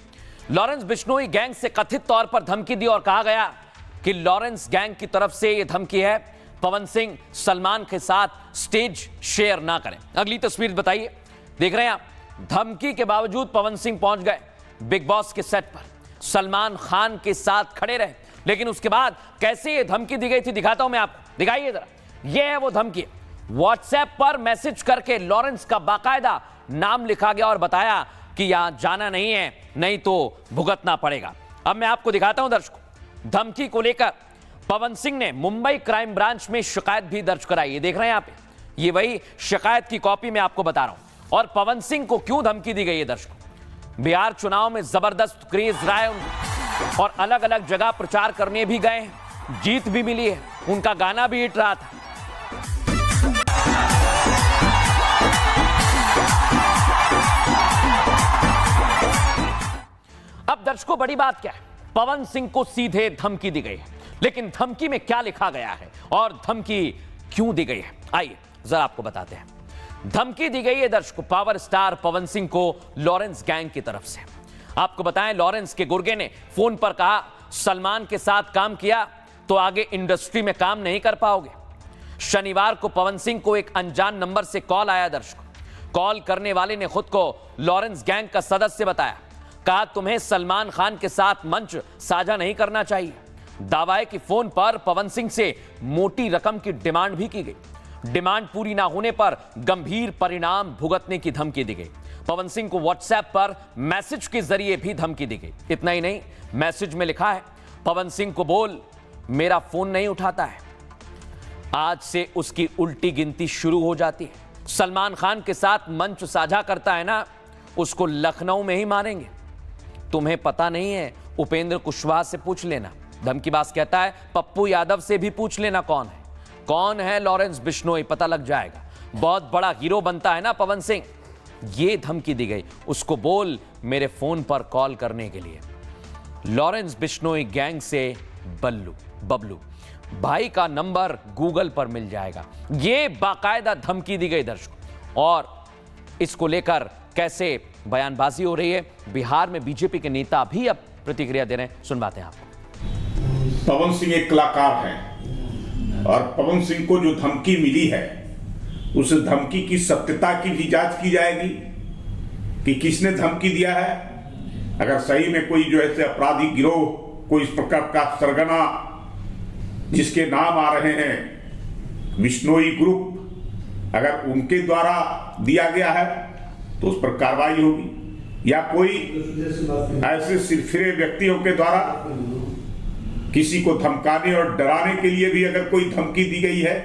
लॉरेंस बिश्नोई गैंग से कथित तौर पर धमकी दी और कहा गया कि लॉरेंस गैंग की तरफ से यह धमकी है पवन सिंह सलमान के साथ स्टेज शेयर ना करें। अगली तस्वीर बताइए, देख रहे हैं आप। धमकी के बावजूद पवन सिंह पहुंच गए बिग बॉस के सेट पर, सलमान खान के साथ खड़े रहे। लेकिन उसके बाद कैसे ये धमकी दी गई थी दिखाता हूं मैं आपको, दिखाइए जरा। ये है वो धमकी। व्हाट्सएप पर मैसेज करके लॉरेंस का बाकायदा नाम लिखा गया और बताया कि यहां जाना नहीं है, नहीं तो भुगतना पड़ेगा। अब मैं आपको दिखाता हूं दर्शकों, धमकी को लेकर पवन सिंह ने मुंबई क्राइम ब्रांच में शिकायत भी दर्ज कराई है। देख रहे हैं आप, ये वही शिकायत की कॉपी मैं आपको बता रहा हूं। और पवन सिंह को क्यों धमकी दी गई है दर्शकों, बिहार चुनाव में जबरदस्त क्रेज रहा है और अलग अलग जगह प्रचार करने भी गए हैं। जीत भी मिली है, उनका गाना भी हिट रहा था। अब दर्शकों, बड़ी बात क्या है, पवन सिंह को सीधे धमकी दी गई है, लेकिन धमकी में क्या लिखा गया है और धमकी क्यों दी गई है, आइए जरा आपको बताते हैं। धमकी दी गई है दर्शकों पावर स्टार पवन सिंह को लॉरेंस गैंग की तरफ से। आपको बताएं, लॉरेंस के गुर्गे ने फोन पर कहा, सलमान के साथ काम किया तो आगे इंडस्ट्री में काम नहीं कर पाओगे। शनिवार को पवन सिंह को एक अनजान नंबर से कॉल आया दर्शकों। कॉल करने वाले ने खुद को लॉरेंस गैंग का सदस्य बताया। कहा, तुम्हें सलमान खान के साथ मंच साझा नहीं करना चाहिए। दावा है कि फोन पर पवन सिंह से मोटी रकम की डिमांड भी की गई। डिमांड पूरी ना होने पर गंभीर परिणाम भुगतने की धमकी दी गई। पवन सिंह को व्हाट्सएप पर मैसेज के जरिए भी धमकी दी गई। इतना ही नहीं, मैसेज में लिखा है, पवन सिंह को बोल मेरा फोन नहीं उठाता है, आज से उसकी उल्टी गिनती शुरू हो जाती है। सलमान खान के साथ मंच साझा करता है ना, उसको लखनऊ में ही मारेंगे। तुम्हें पता नहीं है, उपेंद्र कुशवाहा से पूछ लेना। धमकीबाज कहता है, पप्पू यादव से भी पूछ लेना कौन है लॉरेंस बिश्नोई, पता लग जाएगा। बहुत बड़ा हीरो बनता है ना पवन सिंह। ये धमकी दी गई, उसको बोल मेरे फोन पर कॉल करने के लिए। लॉरेंस बिश्नोई गैंग से बबलू भाई का नंबर गूगल पर मिल जाएगा। ये बाकायदा धमकी दी गई दर्शकों। और इसको लेकर कैसे बयानबाजी हो रही है, बिहार में बीजेपी के नेता भी अब प्रतिक्रिया दे रहे हैं, सुनवाते हैं आपको। पवन सिंह एक कलाकार है और पवन सिंह को जो धमकी मिली है, उस धमकी की सत्यता की भी जांच की जाएगी कि किसने धमकी दिया है। अगर सही में कोई जो ऐसे अपराधी गिरोह, कोई इस प्रकार का सरगना जिसके नाम आ रहे हैं बिश्नोई ग्रुप, अगर उनके द्वारा दिया गया है तो उस पर कार्रवाई होगी, या कोई ऐसे सिरफिरे व्यक्तियों के द्वारा किसी को धमकाने और डराने के लिए भी अगर कोई धमकी दी गई है।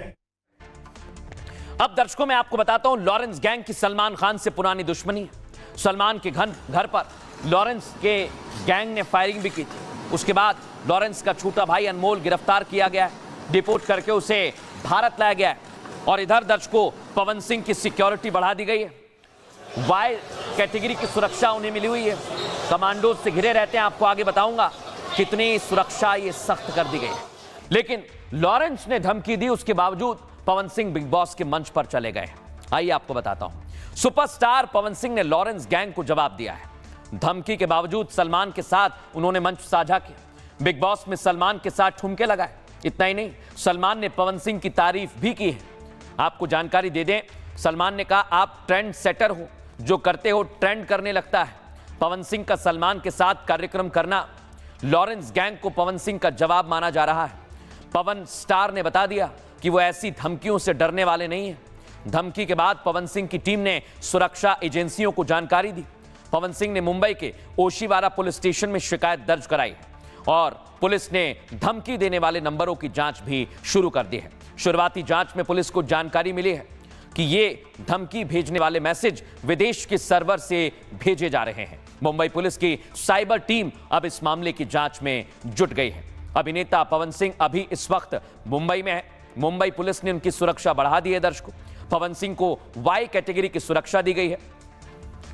अब दर्शकों, मैं आपको बताता हूं, लॉरेंस गैंग की सलमान खान से पुरानी दुश्मनी है। सलमान के घर पर लॉरेंस के गैंग ने फायरिंग भी की थी। उसके बाद लॉरेंस का छोटा भाई अनमोल गिरफ्तार किया गया, डिपोर्ट करके उसे भारत लाया गया। और इधर दर्शकों, पवन सिंह की सिक्योरिटी बढ़ा दी गई है। वाई कैटेगरी की सुरक्षा उन्हें मिली हुई है, कमांडो से घिरे रहते हैं। आपको आगे बताऊंगा कितनी सुरक्षा ये सख्त कर दी गई है। लेकिन लॉरेंस ने धमकी दी, उसके बावजूद पवन सिंह बिग बॉस के मंच पर चले गए। आइए आपको बताता हूं। सुपरस्टार पवन सिंह ने लॉरेंस गैंग को जवाब दिया है। धमकी के बावजूद सलमान के साथ उन्होंने मंच साझा किया। बिग बॉस में सलमान के साथ ठुमके लगाए। इतना ही नहीं, सलमान ने पवन सिंह की तारीफ भी की है। आपको जानकारी दे दें, सलमान ने कहा, आप ट्रेंड सेटर हो, जो करते हो ट्रेंड करने लगता है। पवन सिंह का सलमान के साथ कार्यक्रम करना लॉरेंस गैंग को पवन सिंह का जवाब माना जा रहा है। पवन स्टार ने बता दिया कि वो ऐसी धमकियों से डरने वाले नहीं हैं। धमकी के बाद पवन सिंह की टीम ने सुरक्षा एजेंसियों को जानकारी दी। पवन सिंह ने मुंबई के ओशीवारा पुलिस स्टेशन में शिकायत दर्ज कराई और पुलिस ने धमकी देने वाले नंबरों की जांच भी शुरू कर दी है। शुरुआती जांच में पुलिस को जानकारी मिली है कि ये धमकी भेजने वाले मैसेज विदेश के सर्वर से भेजे जा रहे हैं। मुंबई पुलिस की साइबर टीम अब इस मामले की जांच में जुट गई है। अभिनेता पवन सिंह अभी इस वक्त मुंबई में है। मुंबई पुलिस ने उनकी सुरक्षा बढ़ा दी है। दर्शकों, पवन सिंह को वाई कैटेगरी की सुरक्षा दी गई है।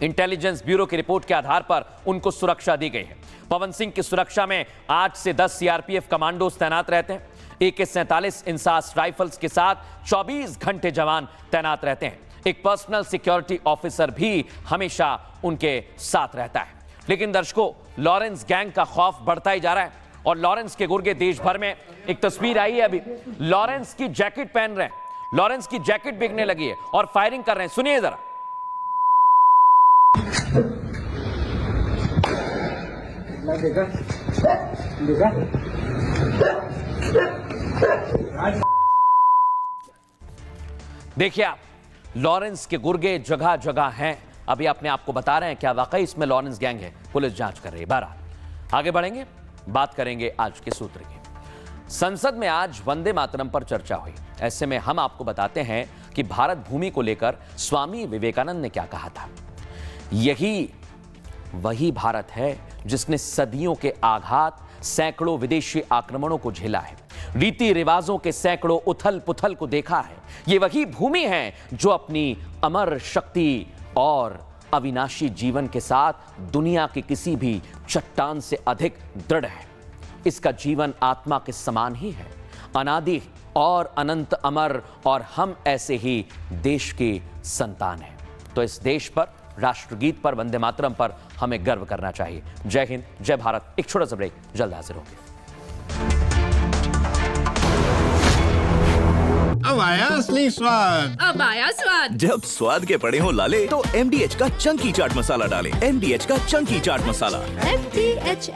इंटेलिजेंस ब्यूरो की रिपोर्ट के आधार पर उनको सुरक्षा दी गई है। पवन सिंह की सुरक्षा में 8 से 10 सीआरपीएफ कमांडोज तैनात रहते हैं। AK-47 इंसास राइफल्स के साथ 24 घंटे जवान तैनात रहते हैं। एक पर्सनल सिक्योरिटी ऑफिसर भी हमेशा उनके साथ रहता है। लेकिन दर्शकों, लॉरेंस गैंग का खौफ बढ़ता ही जा रहा है और लॉरेंस के गुर्गे देश भर में। एक तस्वीर आई है अभी, लॉरेंस की जैकेट पहन रहे हैं, लॉरेंस की जैकेट बिकने लगी है और फायरिंग कर रहे हैं। सुनिए जरा। देखिए आप, लॉरेंस के गुर्गे जगह जगह हैं। अभी अपने आप को बता रहे हैं क्या वाकई इसमें लॉरेंस गैंग है। पुलिस जांच कर रही है। बहरहाल आगे बढ़ेंगे, बात करेंगे आज के सूत्र की। संसद में आज वंदे मातरम पर चर्चा हुई। ऐसे में हम आपको बताते हैं कि भारत भूमि को लेकर स्वामी विवेकानंद ने क्या कहा था। यही वही भारत है जिसने सदियों के आघात, सैकड़ों विदेशी आक्रमणों को झेला है, रीति रिवाजों के सैकड़ों उथल पुथल को देखा है। ये वही भूमि है जो अपनी अमर शक्ति और अविनाशी जीवन के साथ दुनिया की किसी भी चट्टान से अधिक दृढ़ है। इसका जीवन आत्मा के समान ही है, अनादि और अनंत अमर, और हम ऐसे ही देश के संतान हैं। तो इस देश पर, राष्ट्रगीत पर, वंदे मातरम पर हमें गर्व करना चाहिए। जय हिंद, जय भारत। एक छोटा सा ब्रेक, जल्द हाजिर होंगे। अब आया असली स्वाद। अब आया स्वाद। जब स्वाद के पड़े हो लाले तो MDH का चंकी चाट मसाला डालें। MDH का चंकी चाट मसाला। MDH